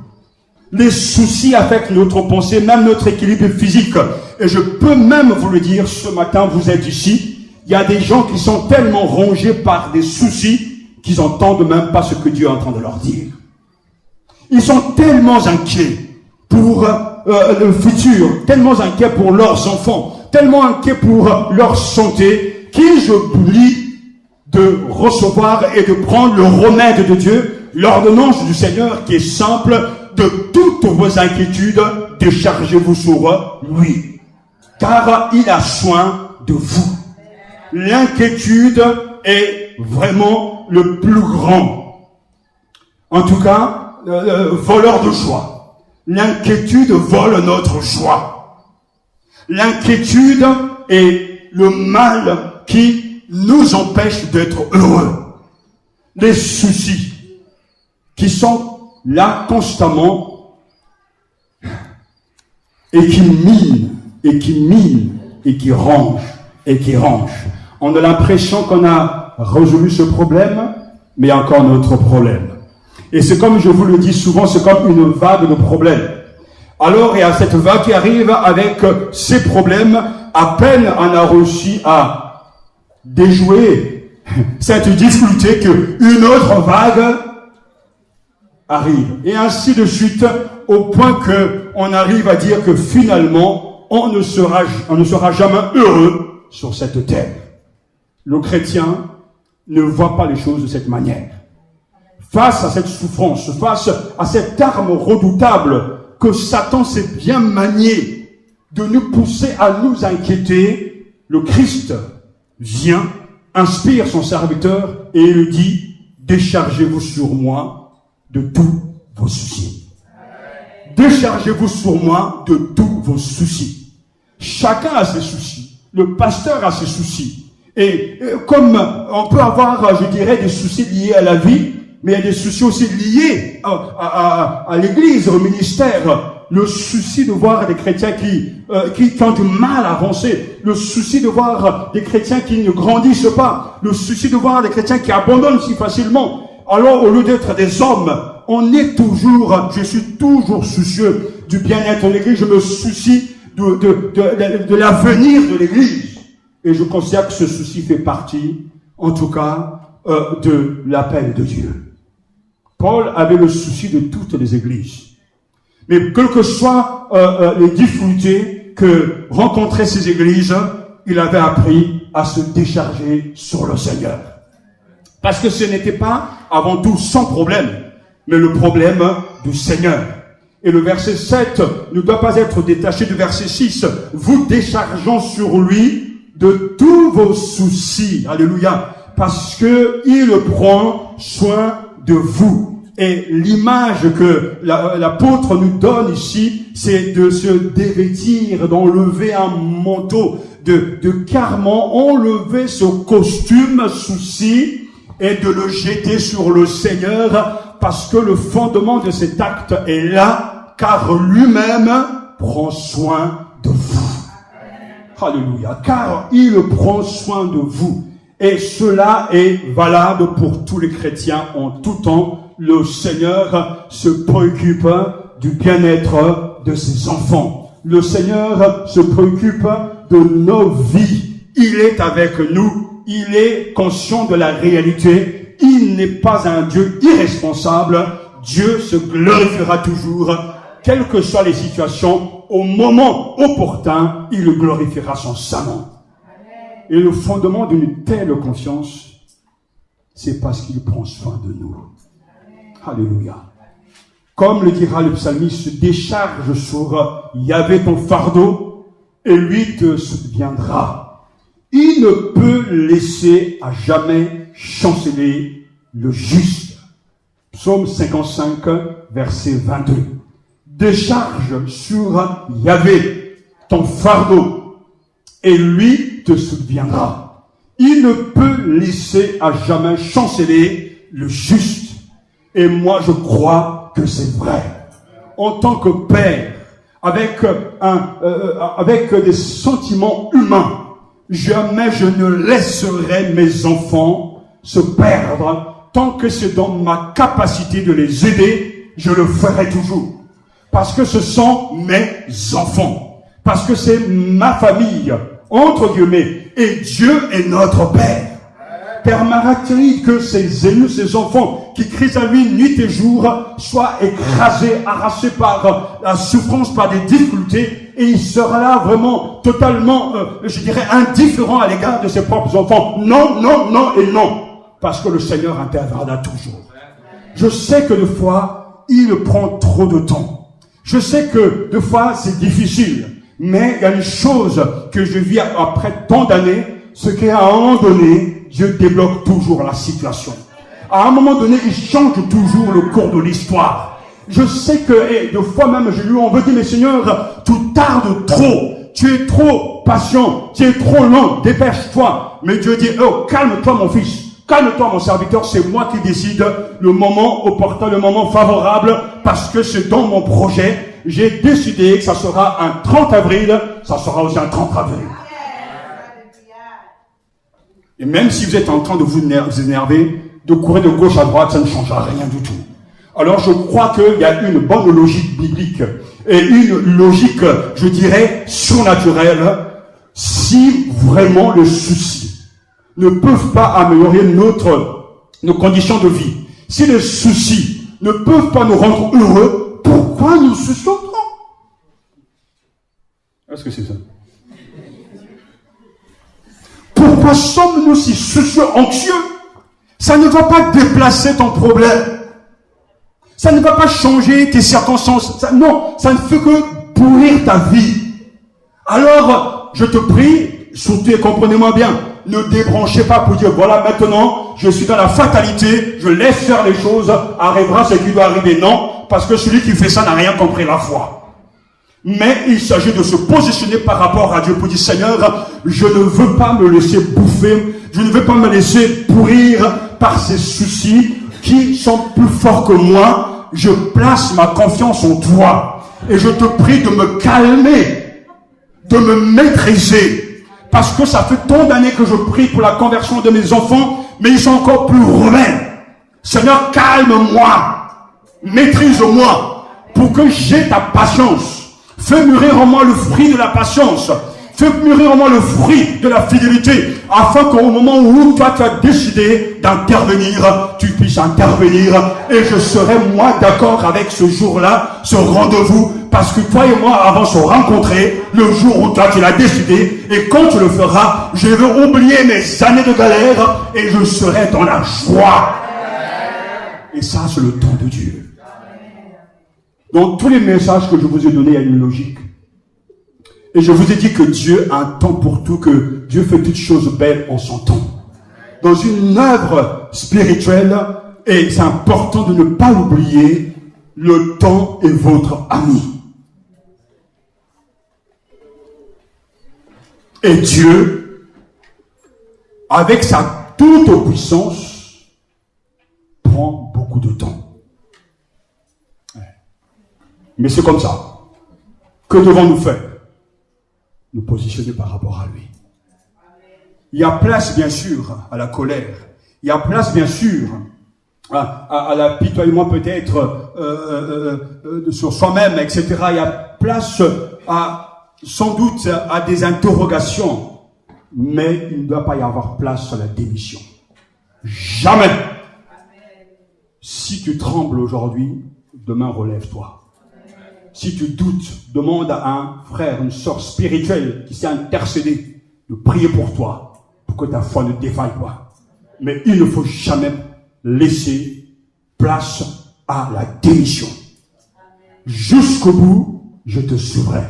Les soucis affectent notre pensée, même notre équilibre physique. Et je peux même vous le dire, ce matin, vous êtes ici, il y a des gens qui sont tellement rongés par des soucis qu'ils n'entendent même pas ce que Dieu est en train de leur dire. Ils sont tellement inquiets pour le futur, tellement inquiets pour leurs enfants, tellement inquiets pour leur santé, qu'ils oublient de recevoir et de prendre le remède de Dieu, l'ordonnance du Seigneur qui est simple: de toutes vos inquiétudes, déchargez-vous sur lui, car il a soin de vous. L'inquiétude est vraiment le plus grand, en tout cas, voleur de joie. L'inquiétude vole notre joie. L'inquiétude est le mal qui nous empêche d'être heureux. Les soucis qui sont là constamment et qui minent, et qui minent, et qui rangent, et qui rangent. On a l'impression qu'on a résolu ce problème, mais il y a encore notre problème. Et c'est comme je vous le dis souvent, c'est comme une vague de problèmes. Alors il y a cette vague qui arrive avec ses problèmes, à peine on a réussi à déjouer cette difficulté qu'une autre vague arrive. Et ainsi de suite, au point que on arrive à dire que finalement, on ne sera jamais heureux sur cette terre. Le chrétien ne voit pas les choses de cette manière. Face à cette souffrance, face à cette arme redoutable que Satan s'est bien manié de nous pousser à nous inquiéter, le Christ vient, inspire son serviteur et il dit: déchargez-vous sur moi de tous vos soucis. Déchargez-vous sur moi de tous vos soucis. Chacun a ses soucis. Le pasteur a ses soucis. Et comme on peut avoir, je dirais, des soucis liés à la vie, mais il y a des soucis aussi liés à l'église, au ministère. Le souci de voir des chrétiens qui ont du mal à avancer. Le souci de voir des chrétiens qui ne grandissent pas. Le souci de voir des chrétiens qui abandonnent si facilement. Alors, au lieu d'être des hommes, je suis toujours soucieux du bien-être de l'église. Je me soucie de l'avenir de l'église. Et je considère que ce souci fait partie, en tout cas, de l'appel de Dieu. Paul avait le souci de toutes les églises. Mais quelles que soient les difficultés que rencontraient ces églises, il avait appris à se décharger sur le Seigneur. Parce que ce n'était pas avant tout son problème, mais le problème du Seigneur. Et le verset 7 ne doit pas être détaché du verset 6. Vous déchargeant sur lui de tous vos soucis. Alléluia. Parce que il prend soin de vous. Et l'image que l'apôtre nous donne ici, c'est de se dévêtir, d'enlever un manteau, de carrément enlever ce costume souci et de le jeter sur le Seigneur, parce que le fondement de cet acte est là, car lui-même prend soin de vous. Alléluia. Car il prend soin de vous. Et cela est valable pour tous les chrétiens en tout temps. Le Seigneur se préoccupe du bien-être de ses enfants. Le Seigneur se préoccupe de nos vies. Il est avec nous. Il est conscient de la réalité. Il n'est pas un Dieu irresponsable. Dieu se glorifiera toujours, quelles que soient les situations. Au moment opportun, il glorifiera son Saint-Nom. Et le fondement d'une telle confiance, c'est parce qu'il prend soin de nous. Alléluia. Comme le dira le psalmiste, décharge sur Yahvé ton fardeau et lui te souviendra. Il ne peut laisser à jamais chanceler le juste. Psaume 55, verset 22. Décharge sur Yahvé ton fardeau et lui te souviendra. Il ne peut laisser à jamais chanceler le juste. Et moi, je crois que c'est vrai. En tant que père, avec des sentiments humains. Jamais je ne laisserai mes enfants se perdre. Tant que c'est dans ma capacité de les aider, je le ferai toujours. Parce que ce sont mes enfants. Parce que c'est ma famille, entre guillemets. Et Dieu est notre Père. Père caractérise que ses élus, ses enfants, qui crient à lui nuit et jour, soient écrasés, arrachés par la souffrance, par des difficultés, et il sera là vraiment totalement, je dirais, indifférent à l'égard de ses propres enfants. Non, non, non et non. Parce que le Seigneur interviendra toujours. Je sais que des fois, il prend trop de temps. Je sais que des fois, c'est difficile. Mais il y a une chose que je vis après tant d'années, c'est qu'à un moment donné, Dieu débloque toujours la situation. À un moment donné, il change toujours le cours de l'histoire. Je sais que, de fois même, on veut dire, mais Seigneur, tu tardes trop. Tu es trop patient. Tu es trop lent. Dépêche-toi. Mais Dieu dit, oh, calme-toi, mon fils. Calme-toi, mon serviteur. C'est moi qui décide le moment opportun, le moment favorable, parce que c'est dans mon projet. J'ai décidé que ça sera un 30 avril. Ça sera aussi un 30 avril. Et même si vous êtes en train de vous énerver, de courir de gauche à droite, ça ne changera rien du tout. Alors je crois qu'il y a une bonne logique biblique et une logique, je dirais, surnaturelle, si vraiment le souci ne peuvent pas améliorer nos conditions de vie. Si les soucis ne peuvent pas nous rendre heureux, pourquoi nous soucions trop? Est-ce que c'est ça? Pourquoi sommes-nous si soucieux, anxieux? Ça ne va pas déplacer ton problème. Ça ne va pas changer tes circonstances. Non, ça ne fait que pourrir ta vie. Alors, je te prie, surtout et comprenez-moi bien, ne débranchez pas pour dire, voilà, maintenant, je suis dans la fatalité, je laisse faire les choses, arrivera ce qui doit arriver. Non, parce que celui qui fait ça n'a rien compris la foi. Mais il s'agit de se positionner par rapport à Dieu pour dire, Seigneur, je ne veux pas me laisser bouffer, je ne veux pas me laisser pourrir par ces soucis qui sont plus forts que moi. Je place ma confiance en toi et je te prie de me calmer, de me maîtriser, parce que ça fait tant d'années que je prie pour la conversion de mes enfants, mais ils sont encore plus roumains. Seigneur, calme-moi, maîtrise-moi, pour que j'ai ta patience. Fais mûrir en moi le fruit de la patience. Fais mûrir en moi le fruit de la fidélité, afin qu'au moment où toi tu as décidé d'intervenir, tu puisses intervenir. Et je serai moi d'accord avec ce jour-là, ce rendez-vous, parce que toi et moi avons se rencontrer le jour où toi tu l'as décidé. Et quand tu le feras, je vais oublier mes années de galère et je serai dans la joie. Et ça, c'est le temps de Dieu. Dans tous les messages que je vous ai donnés, il y a une logique. Et je vous ai dit que Dieu a un temps pour tout, que Dieu fait toutes choses belles en son temps. Dans une œuvre spirituelle, et c'est important de ne pas l'oublier, le temps est votre ami. Et Dieu, avec sa toute-puissance, prend beaucoup de temps. Mais c'est comme ça. Que devons-nous faire? Nous positionner par rapport à lui. Il y a place, bien sûr, à la colère. Il y a place, bien sûr, à l'apitoiement peut-être sur soi-même, etc. Il y a place, sans doute, à des interrogations. Mais il ne doit pas y avoir place à la démission. Jamais. Si tu trembles aujourd'hui, demain relève-toi. Si tu doutes, demande à un frère, une sœur spirituelle qui s'est intercédé de prier pour toi, pour que ta foi ne défaille pas. Mais il ne faut jamais laisser place à la démission. Jusqu'au bout, je te suivrai.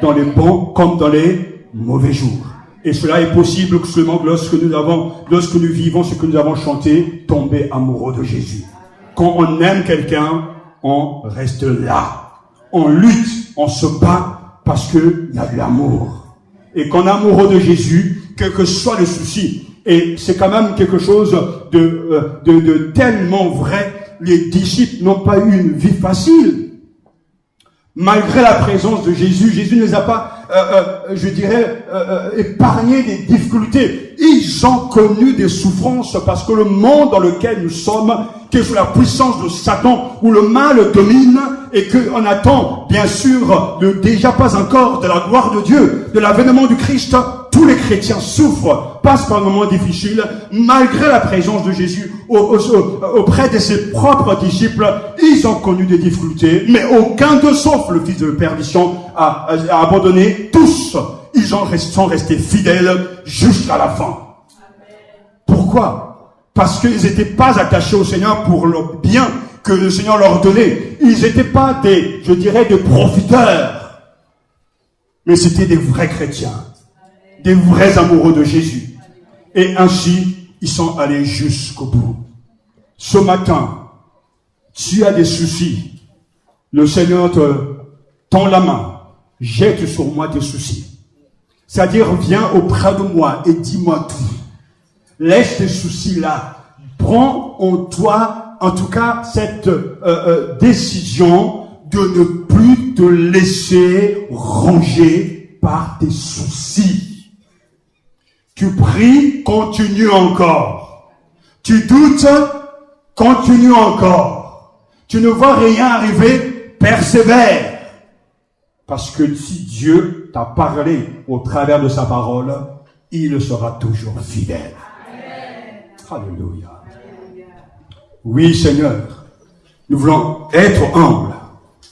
Dans les bons comme dans les mauvais jours. Et cela est possible seulement lorsque nous vivons ce que nous avons chanté, tomber amoureux de Jésus. Quand on aime quelqu'un, on reste là. On lutte, on se bat parce qu'il y a de l'amour. Et qu'on est amoureux de Jésus, quel que soit le souci. Et c'est quand même quelque chose de tellement vrai. Les disciples n'ont pas eu une vie facile. Malgré la présence de Jésus, Jésus ne les a pas, épargnés des difficultés. Ils ont connu des souffrances parce que le monde dans lequel nous sommes, qui est sous la puissance de Satan, où le mal domine et qu'on attend, bien sûr, déjà pas encore de la gloire de Dieu, de l'avènement du Christ, tous les chrétiens souffrent, passent par un moment difficile, malgré la présence de Jésus auprès de ses propres disciples. Ils ont connu des difficultés, mais aucun d'eux, sauf le fils de perdition, a abandonné. Tous, ils sont restés fidèles jusqu'à la fin. Pourquoi? Parce qu'ils n'étaient pas attachés au Seigneur pour le bien que le Seigneur leur donnait. Ils n'étaient pas des profiteurs, mais c'était des vrais chrétiens, des vrais amoureux de Jésus. Et ainsi, ils sont allés jusqu'au bout. Ce matin, tu as des soucis. Le Seigneur te tend la main. Jette sur moi tes soucis. C'est-à-dire, viens auprès de moi et dis-moi tout. Laisse tes soucis là. Prends en toi, en tout cas, cette décision de ne plus te laisser ranger par tes soucis. Tu pries, continue encore. Tu doutes, continue encore. Tu ne vois rien arriver, persévère. Parce que si Dieu t'a parlé au travers de sa parole, il sera toujours fidèle. Alléluia. Oui, Seigneur, nous voulons être humbles.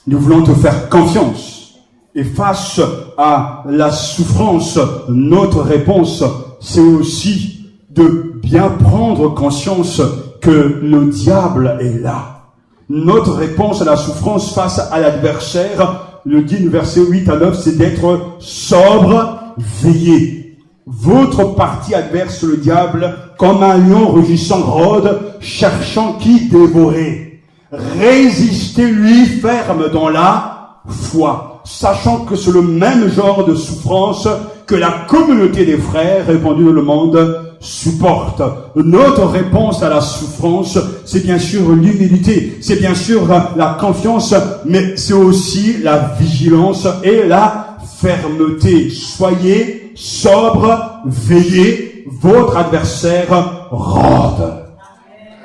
Nous voulons te faire confiance. Et face à la souffrance, notre réponse, c'est aussi de bien prendre conscience que le diable est là. Notre réponse à la souffrance face à l'adversaire, le dit le verset 8 à 9, c'est d'être sobre, veillé. Votre parti adverse, le diable, comme un lion rugissant rôde, cherchant qui dévorer. Résistez-lui ferme dans la foi, sachant que c'est le même genre de souffrance que la communauté des frères répandue dans le monde supporte. Notre réponse à la souffrance, c'est bien sûr l'humilité, c'est bien sûr la confiance, mais c'est aussi la vigilance et la fermeté. Soyez sobre, veillez, votre adversaire rôde.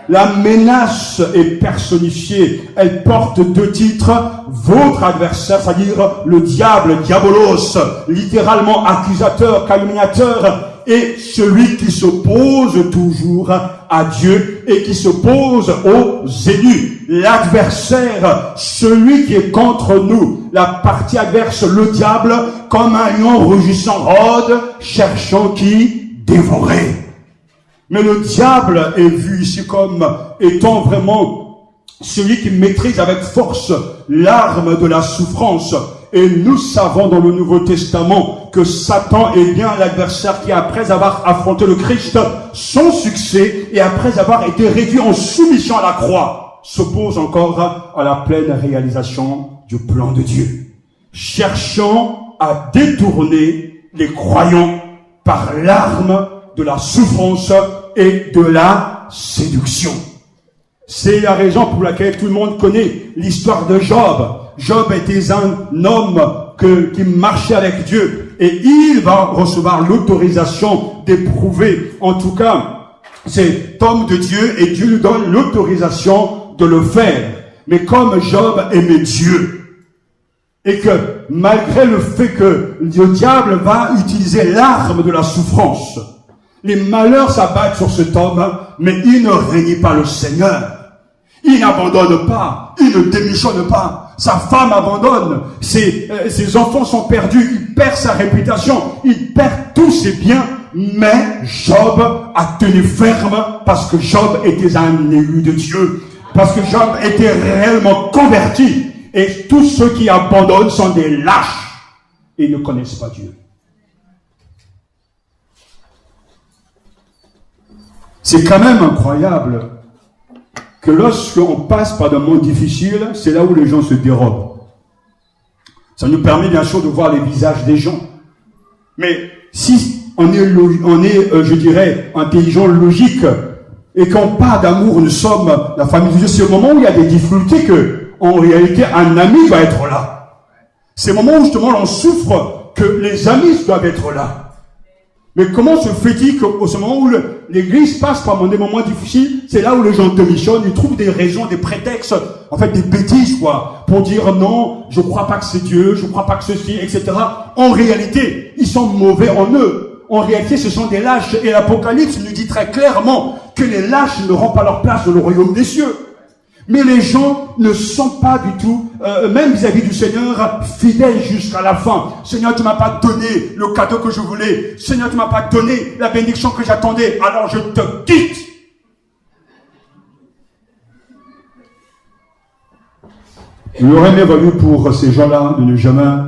La menace est personnifiée, elle porte deux titres, votre adversaire, c'est-à-dire le diable, diabolos, littéralement accusateur, calomniateur, et celui qui s'oppose toujours à Dieu et qui s'oppose aux élus. L'adversaire, celui qui est contre nous, la partie adverse, le diable, comme un lion rugissant rôde, cherchant qui dévorer. Mais le diable est vu ici comme étant vraiment celui qui maîtrise avec force l'arme de la souffrance. Et nous savons dans le Nouveau Testament que Satan est bien l'adversaire qui, après avoir affronté le Christ, son succès, et après avoir été réduit en soumission à la croix, s'oppose encore à la pleine réalisation du plan de Dieu, cherchant à détourner les croyants par l'arme de la souffrance et de la séduction. C'est la raison pour laquelle tout le monde connaît l'histoire de Job. Job était un homme qui marchait avec Dieu et il va recevoir l'autorisation d'éprouver, en tout cas, cet homme de Dieu, et Dieu lui donne l'autorisation de le faire. Mais comme Job aimait Dieu et que malgré le fait que le diable va utiliser l'arme de la souffrance, les malheurs s'abattent sur cet homme, mais il ne renie pas le Seigneur. Il n'abandonne pas, il ne démissionne pas. Sa femme abandonne, ses enfants sont perdus, il perd sa réputation, il perd tous ses biens, mais Job a tenu ferme parce que Job était un élu de Dieu, parce que Job était réellement converti. Et tous ceux qui abandonnent sont des lâches et ne connaissent pas Dieu. C'est quand même incroyable que lorsqu'on passe par des moments difficiles, c'est là où les gens se dérobent. Ça nous permet bien sûr de voir les visages des gens. Mais si on est je dirais, intelligent, logique, et qu'on parle d'amour, nous sommes la famille de Dieu, c'est au moment où il y a des difficultés que, en réalité, un ami va être là. Ces moments où justement l'on souffre, que les amis doivent être là. Mais comment se fait-il qu'au ce moment où l'église passe par des moments difficiles, c'est là où les gens démissionnent, ils trouvent des raisons, des prétextes, en fait des bêtises, quoi, pour dire non, je crois pas que c'est Dieu, je crois pas que ceci, etc. En réalité, ils sont mauvais en eux. En réalité, ce sont des lâches. Et l'Apocalypse nous dit très clairement que les lâches n'auront pas leur place dans le royaume des cieux. Mais les gens ne sont pas du tout, même vis-à-vis du Seigneur, fidèles jusqu'à la fin. Seigneur, tu m'as pas donné le cadeau que je voulais. Seigneur, tu m'as pas donné la bénédiction que j'attendais. Alors je te quitte. Il aurait mieux valu pour ces gens-là de ne jamais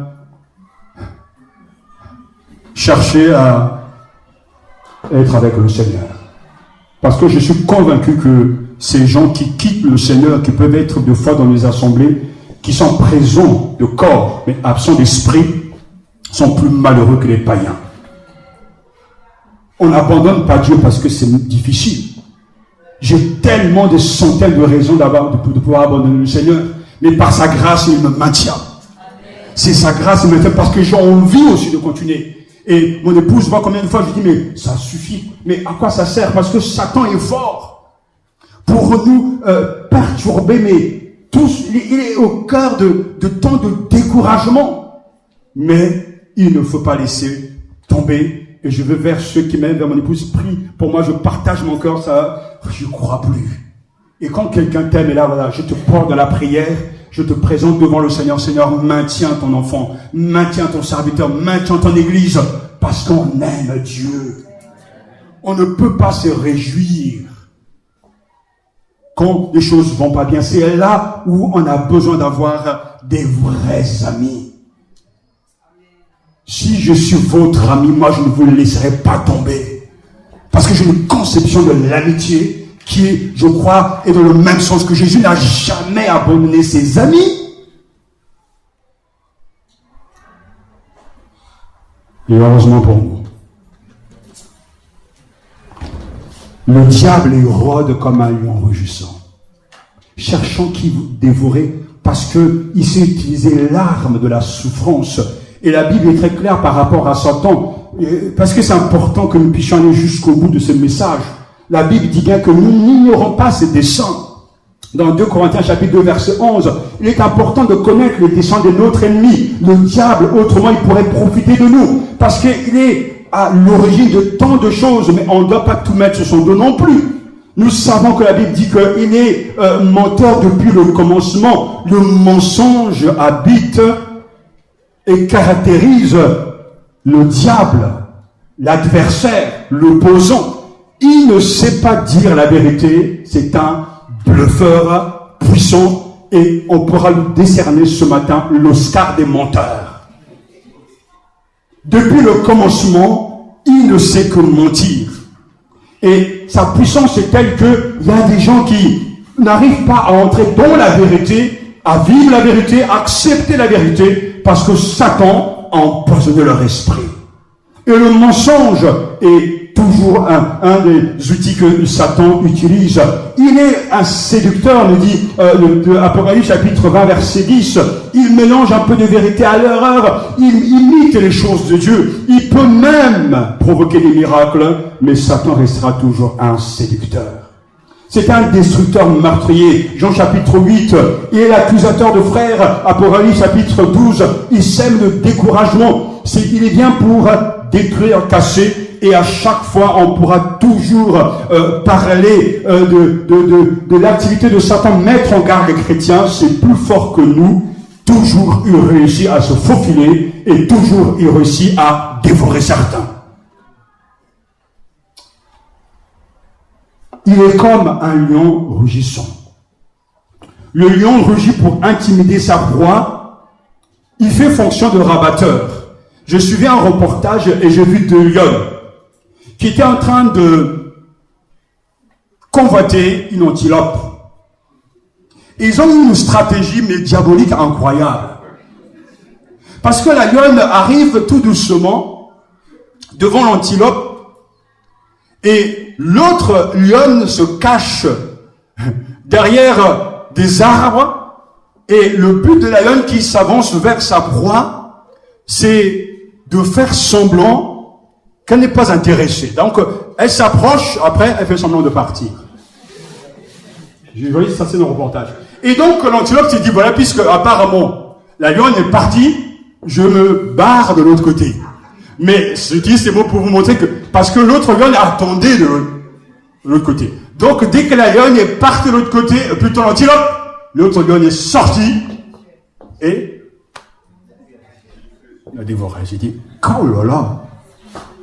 chercher à être avec le Seigneur. Parce que je suis convaincu que ces gens qui quittent le Seigneur, qui peuvent être de fois dans les assemblées, qui sont présents de corps, mais absents d'esprit, sont plus malheureux que les païens. On n'abandonne pas Dieu parce que c'est difficile. J'ai tellement de centaines de raisons de pouvoir abandonner le Seigneur, mais par sa grâce, il me maintient. C'est sa grâce, il me fait parce que j'ai envie aussi de continuer. Et mon épouse voit combien de fois je dis, mais ça suffit. Mais à quoi ça sert? Parce que Satan est fort pour nous perturber, mais tous, il est au cœur de tant de découragement. Mais il ne faut pas laisser tomber. Et je veux vers ceux qui m'aiment, vers mon épouse, prie. Pour moi, je partage mon cœur, ça, je crois plus. Et quand quelqu'un t'aime, et là, voilà, je te porte dans la prière, je te présente devant le Seigneur. Seigneur, maintiens ton enfant, maintiens ton serviteur, maintiens ton église, parce qu'on aime Dieu. On ne peut pas se réjouir quand les choses vont pas bien. C'est là où on a besoin d'avoir des vrais amis. Si je suis votre ami, moi je ne vous laisserai pas tomber. Parce que j'ai une conception de l'amitié qui est, je crois, est dans le même sens que Jésus n'a jamais abandonné ses amis. Et heureusement pour nous. Le diable il rôde comme un lion rugissant, cherchant qui vous dévorer, parce que il sait utiliser l'arme de la souffrance. Et la Bible est très claire par rapport à Satan, parce que c'est important que nous puissions aller jusqu'au bout de ce message. La Bible dit bien que nous n'ignorons pas ses desseins. Dans 2 Corinthiens chapitre 2 verset 11, il est important de connaître les desseins de notre ennemi, le diable. Autrement, il pourrait profiter de nous, parce qu'il est à l'origine de tant de choses, mais on ne doit pas tout mettre sur son dos non plus. Nous savons que la Bible dit qu'il est menteur depuis le commencement. Le mensonge habite et caractérise le diable, l'adversaire, l'opposant. Il ne sait pas dire la vérité, c'est un bluffeur puissant, et on pourra lui décerner ce matin l'Oscar des menteurs. Depuis le commencement, il ne sait que mentir. Et sa puissance est telle qu'il y a des gens qui n'arrivent pas à entrer dans la vérité, à vivre la vérité, à accepter la vérité, parce que Satan a empoisonné leur esprit. Et le mensonge est toujours un des outils que Satan utilise. Il est un séducteur, nous dit Apocalypse chapitre 20 verset 10. Il mélange un peu de vérité à l'erreur. Il imite les choses de Dieu. Il peut même provoquer des miracles, mais Satan restera toujours un séducteur. C'est un destructeur meurtrier. Jean chapitre 8, il est l'accusateur de frères. Apocalypse chapitre 12, il sème le découragement. Il est bien pour détruire, casser, et à chaque fois on pourra toujours parler de l'activité de Satan, mettre en garde les chrétiens. C'est plus fort que nous. Toujours il réussit à se faufiler et toujours il réussit à dévorer certains. Il est comme un lion rugissant. Le lion rugit pour intimider sa proie. Il fait fonction de rabatteur. Je suivais un reportage et j'ai vu 2 lions qui étaient en train de convoiter une antilope. Ils ont une stratégie mais diabolique incroyable. Parce que la lionne arrive tout doucement devant l'antilope et l'autre lionne se cache derrière des arbres Et le but de la lionne qui s'avance vers sa proie, c'est de faire semblant qu'elle n'est pas intéressée. Donc, elle s'approche, après, elle fait semblant de partir. Vous voyez, ça c'est dans le reportage. Et donc, l'antilope s'est dit, voilà, puisque apparemment, la lionne est partie, je me barre de l'autre côté. Mais je dis ces mots pour vous montrer que, parce que l'autre lionne attendait de l'autre côté. Donc, dès que la lionne est partie de l'autre côté, plutôt l'antilope, l'autre lionne est sorti et l'a dévoré. J'ai dit, oh là là,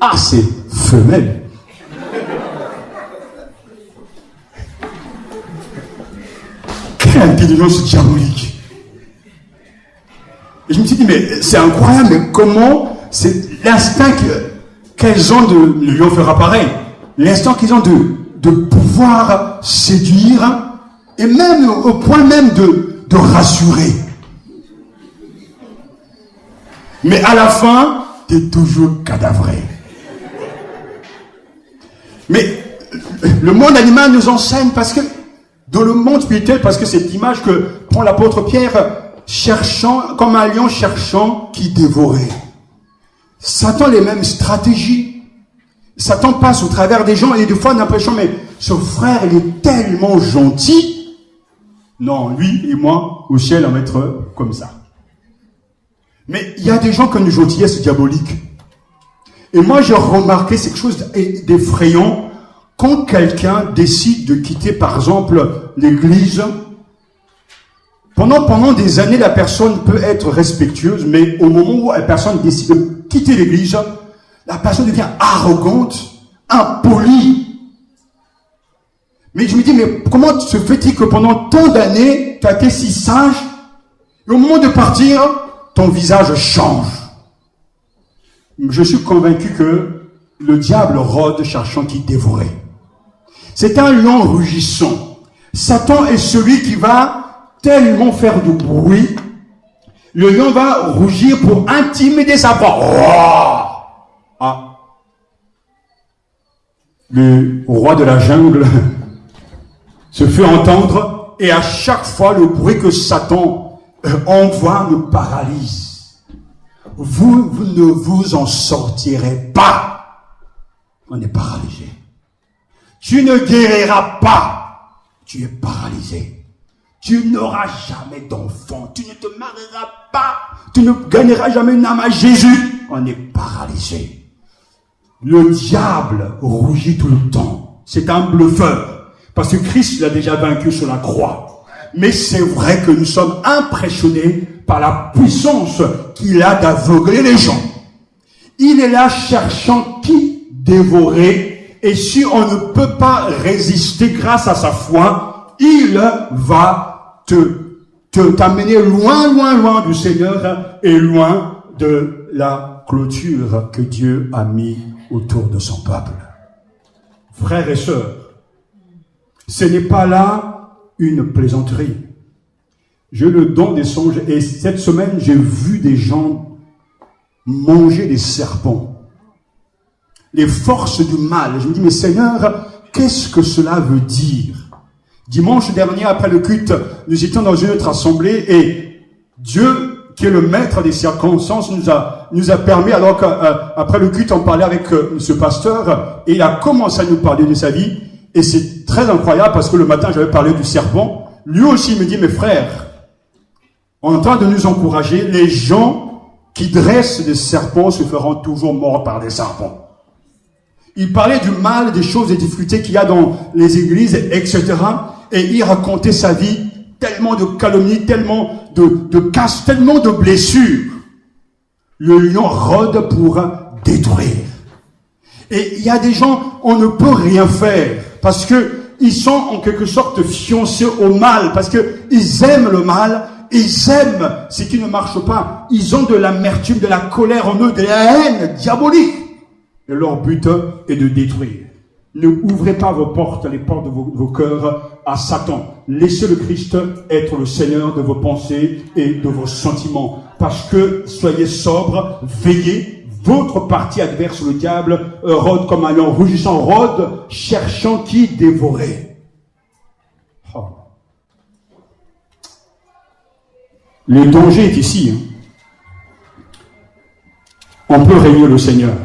ah, c'est femelle. Quelle intelligence diabolique. Et je me suis dit, mais c'est incroyable, mais comment, c'est l'instinct qu'elles ont de, le lion fera pareil, l'instinct qu'ils ont de pouvoir séduire, et même au point même de rassurer. Mais à la fin, t'es toujours cadavré. Mais le monde animal nous enseigne parce que, dans le monde spirituel, parce que cette image que prend l'apôtre Pierre, cherchant, comme un lion cherchant qui dévorait. Satan a les mêmes stratégies. Satan passe au travers des gens et des fois on a l'impression, mais ce frère il est tellement gentil. Non, lui et moi, au ciel, on va être comme ça. Mais il y a des gens qui ont une gentillesse diabolique. Et moi, j'ai remarqué quelque chose d'effrayant quand quelqu'un décide de quitter, par exemple, l'église. Pendant des années, la personne peut être respectueuse, mais au moment où la personne décide de quitter l'église, la personne devient arrogante, impolie. Mais je me dis, mais comment se fait-il que pendant tant d'années, tu as été si sage, et au moment de partir, ton visage change? Je suis convaincu que le diable rôde cherchant qui dévorait. C'est un lion rugissant. Satan est celui qui va tellement faire du bruit. Le lion va rougir pour intimider sa proie. Oh! Ah. Le roi de la jungle se fait entendre et à chaque fois le bruit que Satan envoie me paralyse. Vous ne vous en sortirez pas. On est paralysé. Tu ne guériras pas. Tu es paralysé. Tu n'auras jamais d'enfant. Tu ne te marieras pas. Tu ne gagneras jamais une âme à Jésus. On est paralysé. Le diable rougit tout le temps. C'est un bluffeur. Parce que Christ l'a déjà vaincu sur la croix. Mais c'est vrai que nous sommes impressionnés par la puissance qu'il a d'aveugler les gens. Il est là cherchant qui dévorer. Et si on ne peut pas résister grâce à sa foi, il va t'amener loin du Seigneur et loin de la clôture que Dieu a mis autour de son peuple. Frères et sœurs, ce n'est pas là une plaisanterie. J'ai le don des songes et cette semaine, j'ai vu des gens manger des serpents. Les forces du mal. Je me dis, mais Seigneur, qu'est-ce que cela veut dire? Dimanche dernier, après le culte, nous étions dans une autre assemblée et Dieu, qui est le maître des circonstances, nous a permis, alors qu'après le culte, on parlait avec ce pasteur et il a commencé à nous parler de sa vie. Et c'est très incroyable parce que le matin, j'avais parlé du serpent. Lui aussi, il me dit, mes frères, on est en train de nous encourager. Les gens qui dressent des serpents se feront toujours morts par des serpents. Il parlait du mal, des choses, des difficultés qu'il y a dans les églises, etc. Et il racontait sa vie, tellement de calomnies, tellement de casses, tellement de blessures. Le lion rôde pour détruire. Et il y a des gens, on ne peut rien faire, parce que ils sont en quelque sorte fiancés au mal, parce que ils aiment le mal, ils aiment ce qui ne marche pas. Ils ont de l'amertume, de la colère en eux, de la haine diabolique. Et leur but est de détruire. Ne ouvrez pas vos portes, les portes de vos cœurs à Satan. Laissez le Christ être le Seigneur de vos pensées et de vos sentiments. Parce que soyez sobres, veillez. Votre parti adverse, le diable, rôde comme un lion rugissant, rôde, cherchant qui dévorer. Oh. Le danger est ici. On peut régner le Seigneur.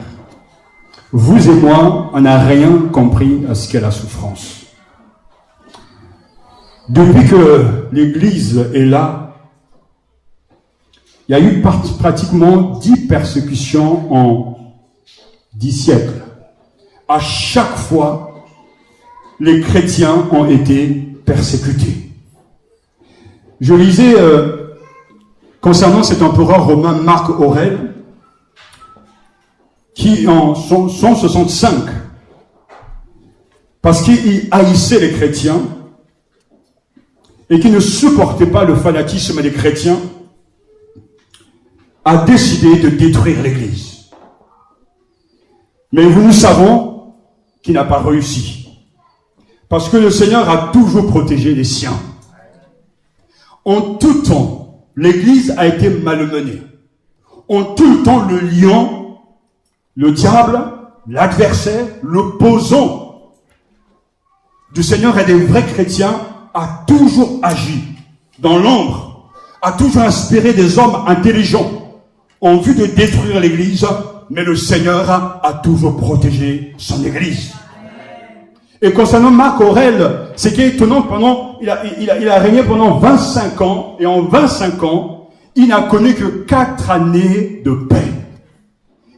Vous et moi, on n'a rien compris à ce qu'est la souffrance. Depuis que l'Église est là, il y a eu pratiquement 10 persécutions en 10 siècles. À chaque fois, les chrétiens ont été persécutés. Je lisais concernant cet empereur romain Marc Aurèle, qui en 165, parce qu'il haïssait les chrétiens et qui ne supportait pas le fanatisme des chrétiens, a décidé de détruire l'Église. Mais nous savons qu'il n'a pas réussi. Parce que le Seigneur a toujours protégé les siens. En tout temps, l'Église a été malmenée. En tout temps, le lion, le diable, l'adversaire, l'opposant du Seigneur et des vrais chrétiens a toujours agi dans l'ombre, a toujours inspiré des hommes intelligents en vue de détruire l'Église, mais le Seigneur a toujours protégé son Église. Et concernant Marc Aurèle, ce qui est étonnant, il a régné pendant 25 ans, et en 25 ans, il n'a connu que 4 années de paix.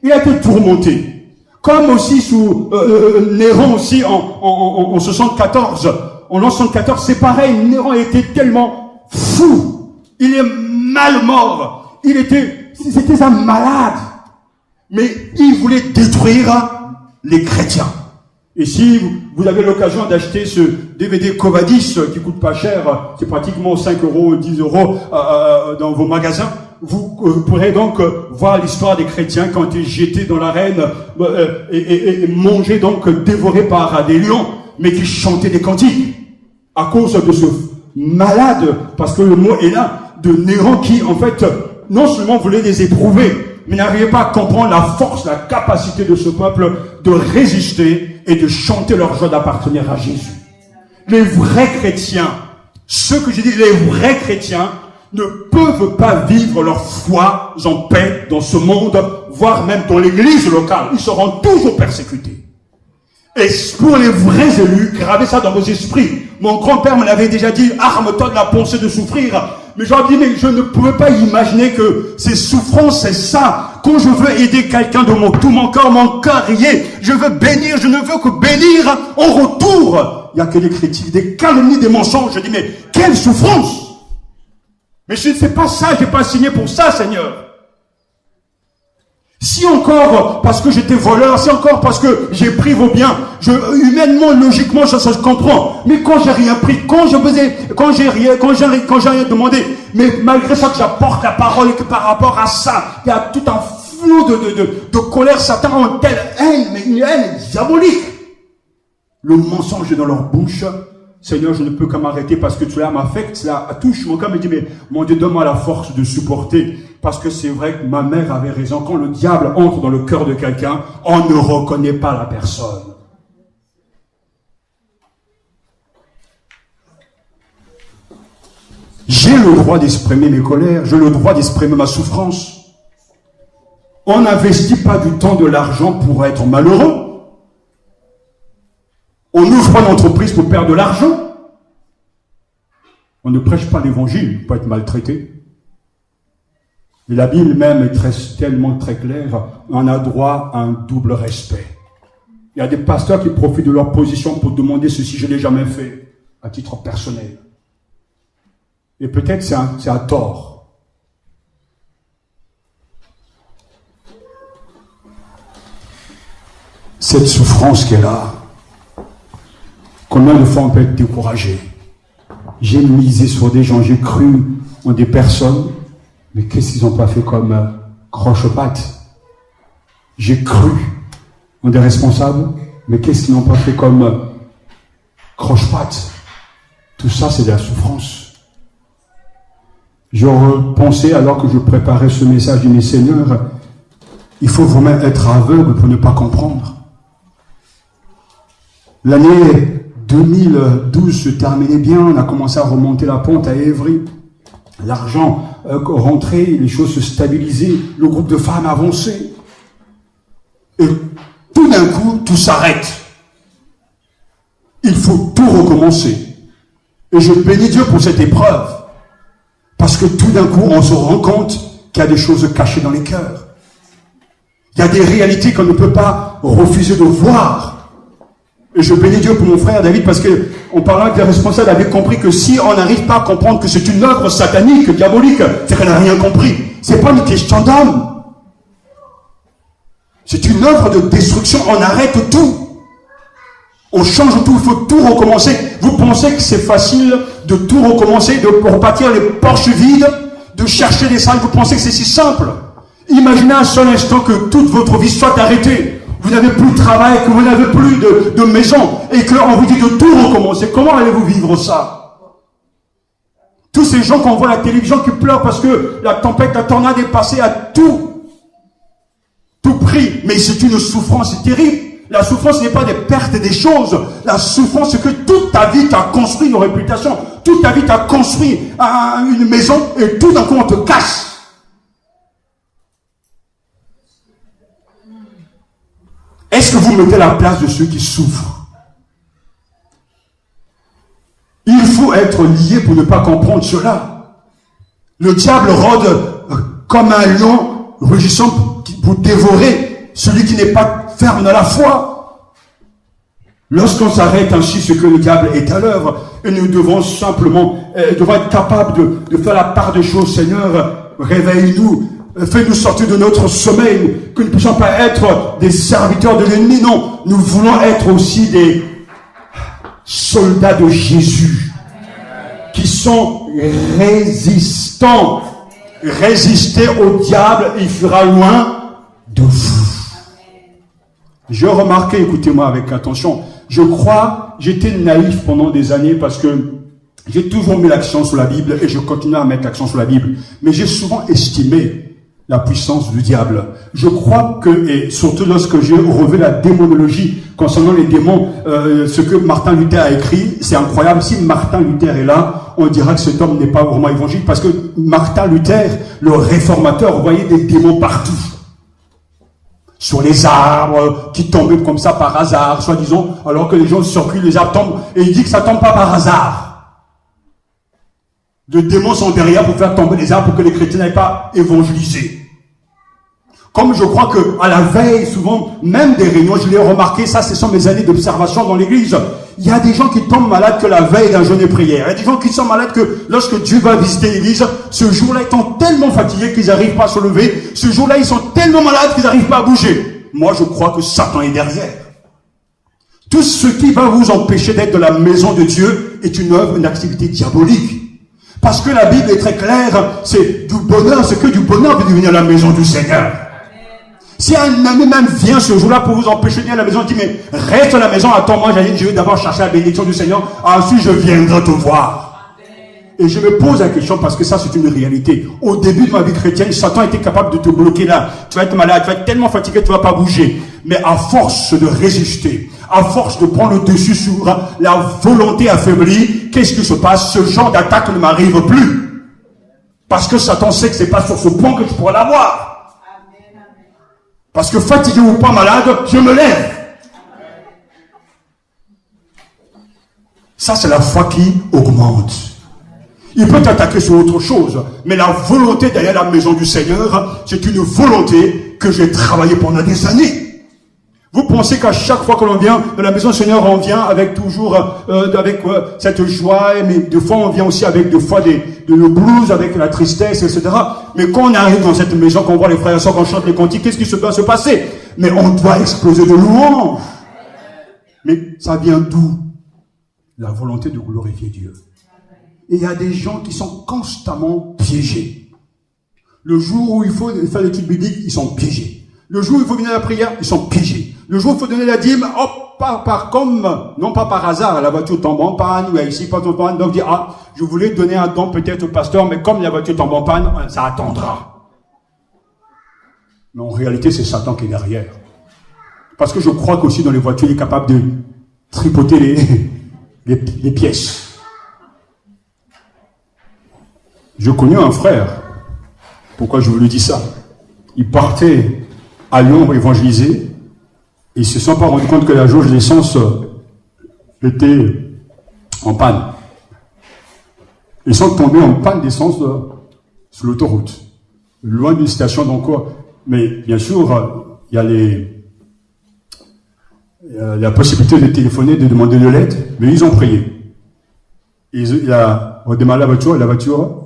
Il a été tourmenté. Comme aussi sous Néron aussi en 74. En l'an 74, c'est pareil, Néron était tellement fou. Il est mal mort. C'était un malade. Mais il voulait détruire les chrétiens. Et si vous avez l'occasion d'acheter ce DVD Covadis qui coûte pas cher, c'est pratiquement 5 euros, 10 euros dans vos magasins, vous pourrez donc voir l'histoire des chrétiens qui ont été jetés dans l'arène et mangés, donc dévorés par des lions, mais qui chantaient des cantiques à cause de ce malade, parce que le mot est là, de Néron qui en fait non seulement voulait les éprouver, mais n'arrivait pas à comprendre la force, la capacité de ce peuple de résister et de chanter leur joie d'appartenir à Jésus. Les vrais chrétiens, ceux que j'ai dit, les vrais chrétiens, ne peuvent pas vivre leur foi en paix dans ce monde, voire même dans l'église locale. Ils seront toujours persécutés. Et pour les vrais élus, gravez ça dans vos esprits. Mon grand-père me l'avait déjà dit, arme-toi de la pensée de souffrir. Mais j'aurais dit, mais je ne pouvais pas imaginer que ces souffrances, c'est ça. Quand je veux aider quelqu'un de tout mon cœur y est. Je veux bénir, je ne veux que bénir en retour. Il n'y a que des critiques, des calomnies, des mensonges. Je dis, mais quelle souffrance! Mais je ne fais pas ça, je n'ai pas signé pour ça, Seigneur. Si encore parce que j'étais voleur, si encore parce que j'ai pris vos biens, humainement, logiquement, ça se comprend. Mais quand j'ai rien pris, quand j'ai rien demandé, mais malgré ça que j'apporte la parole et que par rapport à ça, il y a tout un flot de colère, Satan a une telle haine, mais une haine diabolique. Le mensonge est dans leur bouche. Seigneur, je ne peux qu'à m'arrêter parce que cela m'affecte, cela touche mon cœur, me dit, mais mon Dieu, donne-moi la force de supporter. Parce que c'est vrai que ma mère avait raison. Quand le diable entre dans le cœur de quelqu'un, on ne reconnaît pas la personne. J'ai le droit d'exprimer mes colères, j'ai le droit d'exprimer ma souffrance. On n'investit pas du temps, de l'argent pour être malheureux. On n'ouvre pas d'entreprise pour perdre de l'argent. On ne prêche pas l'évangile pour être maltraité. Et la Bible même est tellement très claire, on a droit à un double respect. Il y a des pasteurs qui profitent de leur position pour demander ceci, je ne l'ai jamais fait, à titre personnel. Et peut-être c'est à tort. Cette souffrance qui est là, combien de fois on peut être découragé? J'ai misé sur des gens, j'ai cru en des personnes, mais qu'est-ce qu'ils n'ont pas fait comme croche-patte? J'ai cru en des responsables, mais qu'est-ce qu'ils n'ont pas fait comme croche-patte? Tout ça, c'est de la souffrance. Je repensais, alors que je préparais ce message, du Seigneur, il faut vraiment être aveugle pour ne pas comprendre. L'année 2012 se terminait bien, on a commencé à remonter la pente à Évry. l'argent rentrait, les choses se stabilisaient, le groupe de femmes avançait. Et tout d'un coup, tout s'arrête. Il faut tout recommencer. Et je bénis Dieu pour cette épreuve. Parce que tout d'un coup, on se rend compte qu'il y a des choses cachées dans les cœurs. Il y a des réalités qu'on ne peut pas refuser de voir. Et je bénis Dieu pour mon frère David parce que on parlait avec des responsables, avait compris que si on n'arrive pas à comprendre que c'est une œuvre satanique, diabolique, c'est qu'elle n'a rien compris. C'est pas une question d'homme. C'est une œuvre de destruction. On arrête tout. On change tout. Il faut tout recommencer. Vous pensez que c'est facile de tout recommencer, de repartir les poches vides, de chercher des salles? Vous pensez que c'est si simple? Imaginez un seul instant que toute votre vie soit arrêtée. Vous n'avez plus de travail, que vous n'avez plus de maison, et qu'on vous dit de tout recommencer. Comment allez-vous vivre ça? Tous ces gens qu'on voit à la télévision qui pleurent parce que la tempête, la tornade est passée à tout prix. Mais c'est une souffrance terrible. La souffrance n'est pas des pertes des choses. La souffrance, c'est que toute ta vie, tu as construit une réputation. Toute ta vie, tu as construit une maison, et tout d'un coup, on te casse. Est-ce que vous mettez la place de ceux qui souffrent? Il faut être lié pour ne pas comprendre cela. Le diable rôde comme un lion rugissant pour dévorer celui qui n'est pas ferme dans la foi. Lorsqu'on s'arrête ainsi, c'est que le diable est à l'œuvre. Et nous devons simplement être capables de faire la part des choses. Seigneur, réveille-nous. Fais-nous sortir de notre sommeil, que nous ne puissions pas être des serviteurs de l'ennemi. Non, nous voulons être aussi des soldats de Jésus, qui sont résistants. Résistez au diable, il fuira loin de vous. J'ai remarqué, écoutez-moi avec attention, j'étais naïf pendant des années parce que j'ai toujours mis l'accent sur la Bible et je continue à mettre l'accent sur la Bible. Mais j'ai souvent estimé la puissance du diable. Je crois que, et surtout lorsque j'ai relevé la démonologie concernant les démons, ce que Martin Luther a écrit, c'est incroyable. Si Martin Luther est là, on dira que cet homme n'est pas vraiment évangélique, parce que Martin Luther, le réformateur, voyait des démons partout. Sur les arbres, qui tombaient comme ça par hasard, soi-disant, alors que les gens circulent, les arbres tombent, et il dit que ça tombe pas par hasard. Les démons sont derrière pour faire tomber les arbres pour que les chrétiens n'aient pas évangélisé. Comme je crois que à la veille, souvent, même des réunions, je l'ai remarqué, ça, ce sont mes années d'observation dans l'église. Il y a des gens qui tombent malades que la veille d'un jeûne et prière. Il y a des gens qui sont malades que lorsque Dieu va visiter l'église, ce jour-là, ils sont tellement fatigués qu'ils n'arrivent pas à se lever. Ce jour-là, ils sont tellement malades qu'ils n'arrivent pas à bouger. Moi, je crois que Satan est derrière. Tout ce qui va vous empêcher d'être de la maison de Dieu est une œuvre, une activité diabolique. Parce que la Bible est très claire, c'est du bonheur, c'est que du bonheur de venir à la maison du Seigneur. Si un ami même vient ce jour-là pour vous empêcher de venir à la maison, il dit, mais reste à la maison, attends-moi, je vais d'abord chercher la bénédiction du Seigneur, ensuite je viendrai te voir. Et je me pose la question parce que ça c'est une réalité. Au début de ma vie chrétienne, Satan était capable de te bloquer là. Tu vas être malade, tu vas être tellement fatigué, tu ne vas pas bouger. Mais à force de résister, à force de prendre le dessus sur la volonté affaiblie, qu'est-ce qui se passe? Ce genre d'attaque ne m'arrive plus. Parce que Satan sait que c'est pas sur ce point que je pourrais l'avoir. Parce que fatigué ou pas malade, je me lève. Ça c'est la foi qui augmente. Il peut t'attaquer sur autre chose, mais la volonté derrière la maison du Seigneur, c'est une volonté que j'ai travaillé pendant des années. Vous pensez qu'à chaque fois que l'on vient de la maison du Seigneur, on vient avec toujours cette joie, mais des fois on vient aussi avec des fois de le blues, avec la tristesse, etc. Mais quand on arrive dans cette maison, qu'on voit les frères et sœurs, qu'on chante les cantiques, qu'est-ce qui se doit se passer? Mais on doit exploser de louanges. Mais ça vient d'où? La volonté de glorifier Dieu. Et il y a des gens qui sont constamment piégés. Le jour où il faut faire l'étude biblique, ils sont piégés. Le jour où il faut venir à la prière, ils sont piégés. Le jour où il faut donner la dîme, hop, non pas par hasard, la voiture tombe en panne, ou ici, pas tombe en panne, donc dit, je voulais donner un don peut-être au pasteur, mais comme la voiture tombe en panne, ça attendra. Mais en réalité, c'est Satan qui est derrière. Parce que je crois qu'aussi dans les voitures, il est capable de tripoter les pièces. Je connais un frère. Pourquoi je vous le dis ça? Il partait à Lyon pour évangéliser et ils ne se sont pas rendu compte que la jauge d'essence était en panne. Ils sont tombés en panne d'essence sur l'autoroute, loin d'une station d'encore. Mais bien sûr, il y a la possibilité de téléphoner, de demander de l'aide, mais ils ont prié. Il a redémarré la voiture et la voiture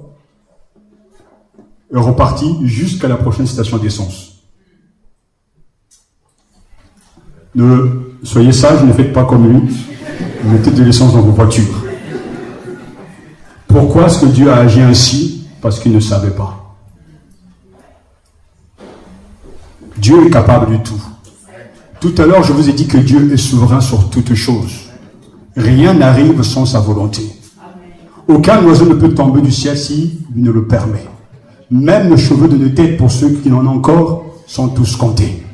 est repartie jusqu'à la prochaine station d'essence. Soyez sages, ne faites pas comme lui. Mettez de l'essence dans vos voitures. Pourquoi est-ce que Dieu a agi ainsi? Parce qu'il ne savait pas. Dieu est capable de tout. Tout à l'heure, je vous ai dit que Dieu est souverain sur toutes choses. Rien n'arrive sans sa volonté. Aucun oiseau ne peut tomber du ciel s'il ne le permet. Même les cheveux de nos têtes, pour ceux qui en ont encore, sont tous comptés.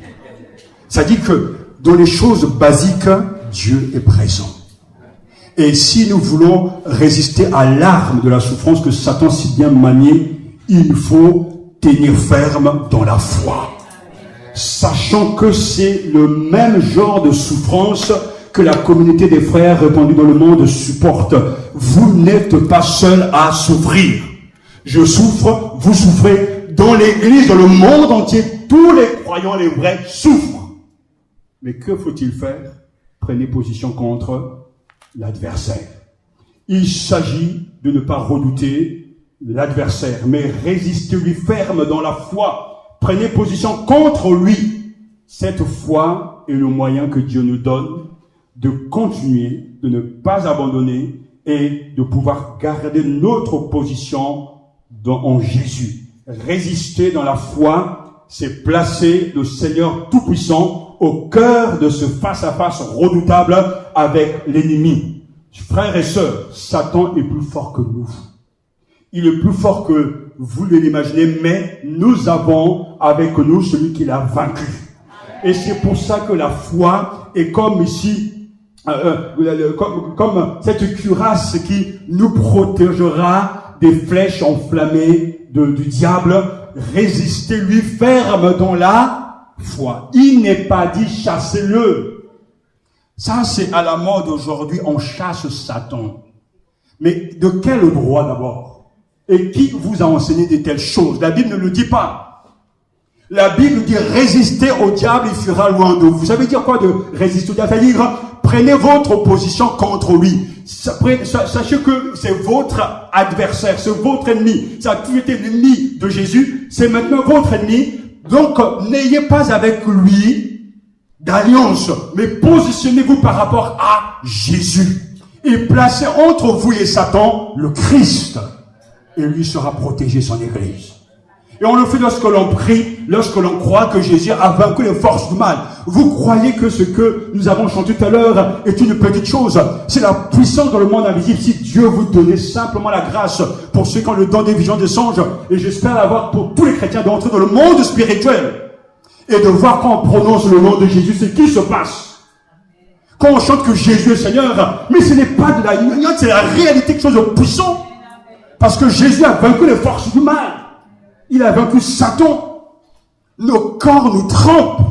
Ça dit que dans les choses basiques, Dieu est présent. Et si nous voulons résister à l'arme de la souffrance que Satan si bien manié, il faut tenir ferme dans la foi. Sachant que c'est le même genre de souffrance que la communauté des frères répandue dans le monde supporte. Vous n'êtes pas seul à souffrir. Je souffre, vous souffrez. Dans l'église, dans le monde entier, tous les croyants, les vrais, souffrent. Mais que faut-il faire? Prenez position contre l'adversaire. Il s'agit de ne pas redouter l'adversaire, mais résistez-lui ferme dans la foi. Prenez position contre lui. Cette foi est le moyen que Dieu nous donne de continuer, de ne pas abandonner et de pouvoir garder notre position en Jésus. Résister dans la foi, c'est placer le Seigneur Tout-Puissant au cœur de ce face-à-face redoutable avec l'ennemi. Frères et sœurs, Satan est plus fort que nous. Il est plus fort que vous l'imaginez, mais nous avons avec nous celui qui l'a vaincu. Et c'est pour ça que la foi est comme ici, comme cette cuirasse qui nous protégera des flèches enflammées du diable. Résistez-lui ferme dans la foi. Il n'est pas dit chassez-le. Ça, c'est à la mode aujourd'hui, on chasse Satan. Mais de quel droit d'abord? Et qui vous a enseigné de telles choses? La Bible ne le dit pas. La Bible dit résister au diable, il fuira loin de vous. Vous savez dire quoi de résister au diable? Ça veut dire prenez votre position contre lui. Sachez que c'est votre adversaire, c'est votre ennemi. Ça a toujours été l'ennemi de Jésus, c'est maintenant votre ennemi. Donc n'ayez pas avec lui d'alliance, mais positionnez-vous par rapport à Jésus. Et placez entre vous et Satan le Christ. Et lui sera protégé son église. Et on le fait lorsque l'on prie, lorsque l'on croit que Jésus a vaincu les forces du mal. Vous croyez que ce que nous avons chanté tout à l'heure est une petite chose? C'est la puissance dans le monde invisible. Si Dieu vous donnait simplement la grâce pour ceux qui ont le don des visions des songes, et j'espère l'avoir pour tous les chrétiens d'entrer dans le monde spirituel et de voir quand on prononce le nom de Jésus, ce qui se passe. Quand on chante que Jésus est Seigneur, mais ce n'est pas de la ignorance, c'est la réalité, quelque chose de puissant. Parce que Jésus a vaincu les forces du mal. Il a vaincu Satan. Nos corps nous trempent.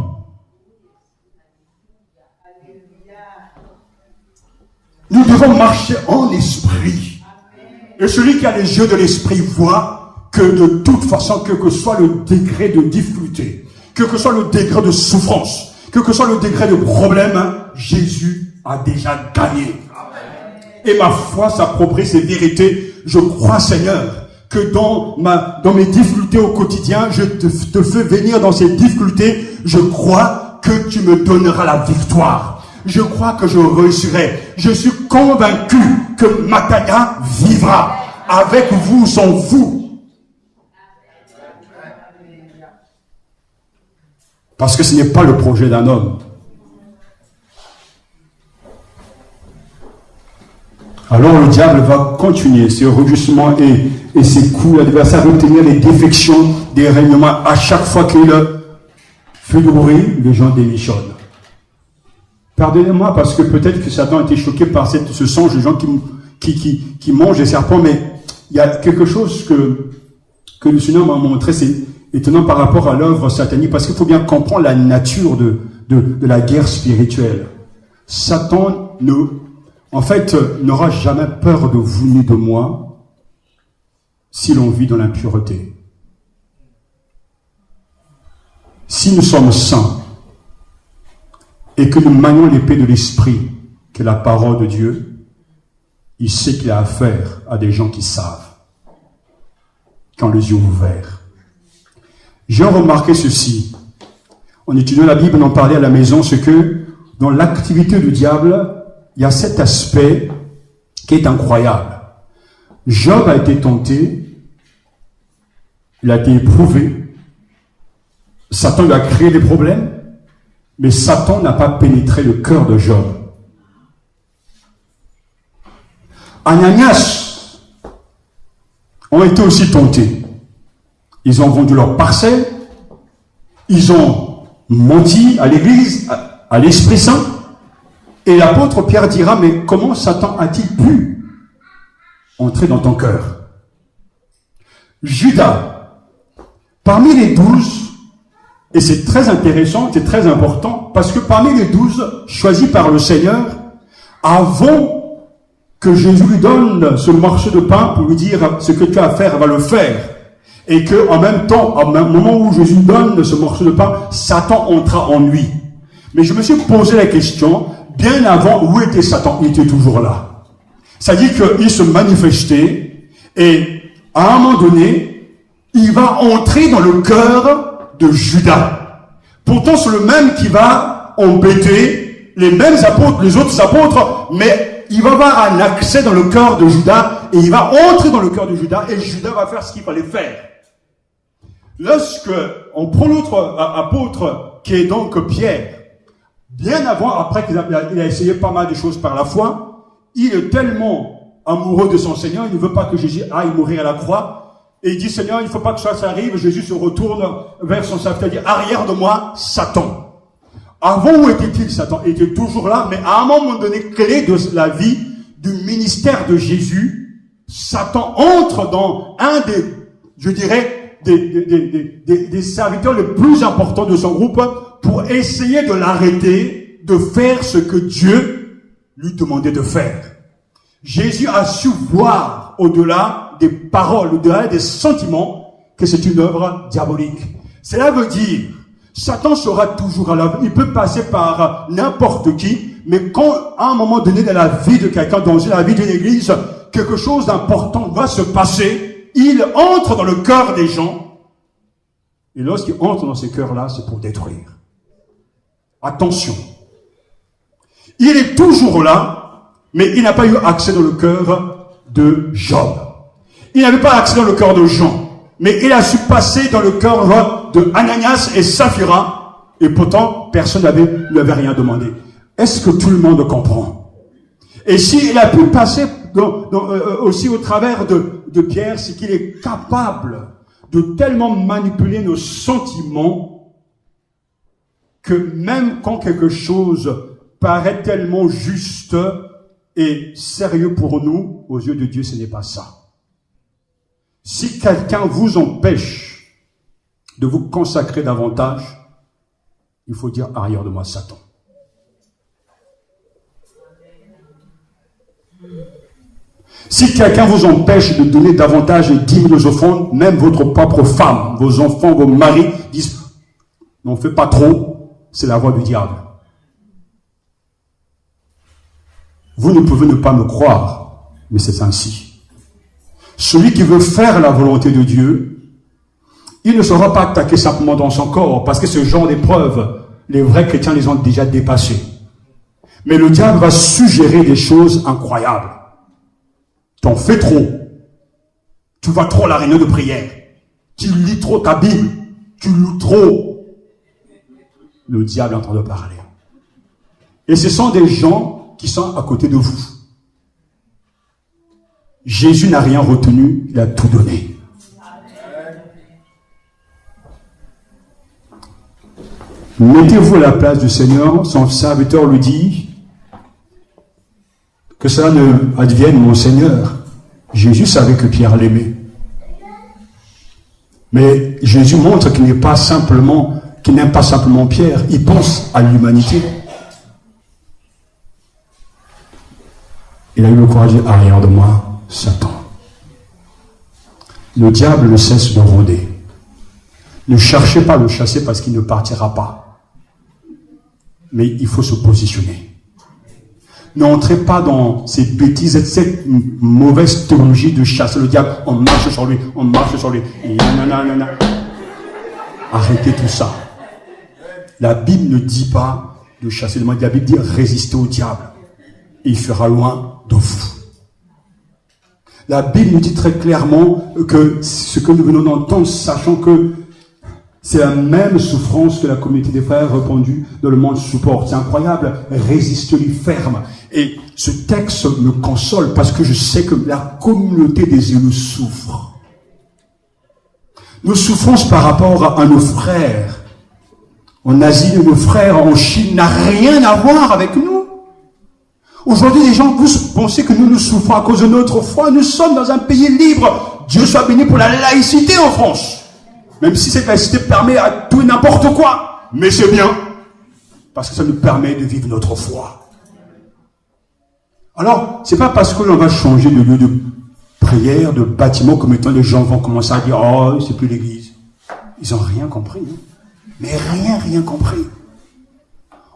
Nous devons marcher en esprit. Et celui qui a les yeux de l'esprit voit que de toute façon, quel que soit le degré de difficulté, quel que soit le degré de souffrance, quel que soit le degré de problème, Jésus a déjà gagné. Et ma foi s'approprie ces vérités. Je crois, Seigneur, que dans mes difficultés au quotidien, je te fais venir dans ces difficultés. Je crois que tu me donneras la victoire. Je crois que je réussirai. Je suis convaincu que Matania vivra. Avec vous, sans vous. Parce que ce n'est pas le projet d'un homme. Alors le diable va continuer ses rugissements et ses coups. L'adversaire va obtenir les défections, des règlements. À chaque fois qu'il fait du bruit, les gens démissionnent. Pardonnez-moi parce que peut-être que Satan a été choqué par ce songe de gens qui mangent des serpents, mais il y a quelque chose que le Seigneur m'a montré, c'est étonnant par rapport à l'œuvre satanique, parce qu'il faut bien comprendre la nature de la guerre spirituelle. Satan n'aura jamais peur de vous ni de moi si l'on vit dans l'impureté. Si nous sommes saints et que nous manions l'épée de l'esprit, qui est la parole de Dieu, il sait qu'il a affaire à des gens qui savent, qui ont les yeux ouverts. J'ai remarqué ceci. En étudiant la Bible, on en parlait à la maison, c'est que dans l'activité du diable, il y a cet aspect qui est incroyable. Job a été tenté, il a été éprouvé, Satan lui a créé des problèmes, mais Satan n'a pas pénétré le cœur de Job. Ananias ont été aussi tentés. Ils ont vendu leurs parcelles, ils ont menti à l'église, à l'Esprit Saint, et l'apôtre Pierre dira, mais comment Satan a-t-il pu entrer dans ton cœur? Judas, parmi les 12, et c'est très intéressant, c'est très important, parce que parmi les 12 choisis par le Seigneur, avant que Jésus lui donne ce morceau de pain pour lui dire ce que tu as à faire, va le faire. Et que en même temps, au moment où Jésus donne ce morceau de pain, Satan entra en lui. Mais je me suis posé la question, bien avant, où était Satan? Il était toujours là. C'est-à-dire qu'il se manifestait, et à un moment donné, il va entrer dans le cœur de Judas. Pourtant, c'est le même qui va embêter les mêmes apôtres, les autres apôtres, mais il va avoir un accès dans le cœur de Judas, et il va entrer dans le cœur de Judas, et Judas va faire ce qu'il fallait faire. Lorsque on prend l'autre apôtre, qui est donc Pierre, bien avant, après qu'il a essayé pas mal de choses par la foi, il est tellement amoureux de son Seigneur, il ne veut pas que Jésus aille mourir à la croix, et il dit, Seigneur, il ne faut pas que ça arrive. Jésus se retourne vers son serviteur et dit, arrière de moi, Satan. Avant, où était-il, Satan? Il était toujours là, mais à un moment donné clé de la vie, du ministère de Jésus, Satan entre dans un des, je dirais, des serviteurs les plus importants de son groupe pour essayer de l'arrêter de faire ce que Dieu lui demandait de faire. Jésus a su voir au-delà des paroles, au-delà des sentiments, que c'est une œuvre diabolique. Cela veut dire, Satan sera toujours à l'œuvre. Il peut passer par n'importe qui, mais quand, à un moment donné dans la vie de quelqu'un, dans la vie d'une église, quelque chose d'important va se passer, il entre dans le cœur des gens, et lorsqu'il entre dans ces cœurs-là, c'est pour détruire. Attention. Il est toujours là, mais il n'a pas eu accès dans le cœur de Job. Il n'avait pas accès dans le cœur de Jean, mais il a su passer dans le cœur de Ananias et Saphira, et pourtant, personne ne lui avait rien demandé. Est-ce que tout le monde comprend? Et s'il a pu passer aussi au travers de Pierre, c'est qu'il est capable de tellement manipuler nos sentiments que même quand quelque chose paraît tellement juste et sérieux pour nous, aux yeux de Dieu, ce n'est pas ça. Si quelqu'un vous empêche de vous consacrer davantage, il faut dire arrière de moi, Satan. Si quelqu'un vous empêche de donner davantage de dîmes aux offrandes, même votre propre femme, vos enfants, vos maris disent n'en fais pas trop, c'est la voix du diable. Vous ne pouvez ne pas me croire, mais c'est ainsi. Celui qui veut faire la volonté de Dieu, il ne sera pas attaqué simplement dans son corps, parce que ce genre d'épreuves, les vrais chrétiens les ont déjà dépassés. Mais le diable va suggérer des choses incroyables. T'en fais trop. Tu vas trop à la réunion de prière. Tu lis trop ta Bible. Tu lis trop. Le diable est en train de parler. Et ce sont des gens qui sont à côté de vous. Jésus n'a rien retenu, il a tout donné. Mettez-vous à la place du Seigneur, son serviteur lui dit, que cela ne advienne, mon Seigneur. Jésus savait que Pierre l'aimait. Mais Jésus montre qu'il n'aime pas simplement Pierre, il pense à l'humanité. Il a eu le courage de dire, arrière de moi, Satan. Le diable ne cesse de rôder. Ne cherchez pas à le chasser parce qu'il ne partira pas. Mais il faut se positionner. N'entrez pas dans ces bêtises, cette mauvaise théologie de chasser le diable. On marche sur lui, on marche sur lui. Nanana. Arrêtez tout ça. La Bible ne dit pas de chasser le mal. La Bible dit résister au diable. Et il fera loin de vous. La Bible nous dit très clairement que ce que nous venons d'entendre, sachant que c'est la même souffrance que la communauté des frères répandue dans le monde supporte. C'est incroyable. Résiste-lui ferme. Et ce texte me console parce que je sais que la communauté des élus souffre. Nos souffrances par rapport à nos frères en Asie, nos frères en Chine, n'a rien à voir avec nous. Aujourd'hui, les gens pensent que nous souffrons à cause de notre foi. Nous sommes dans un pays libre. Dieu soit béni pour la laïcité en France. Même si cette laïcité permet à tout et n'importe quoi. Mais c'est bien. Parce que ça nous permet de vivre notre foi. Alors, c'est pas parce que l'on va changer de lieu de prière, de bâtiment, comme étant les gens vont commencer à dire, oh, c'est plus l'église. Ils n'ont rien compris. Hein. Mais rien compris.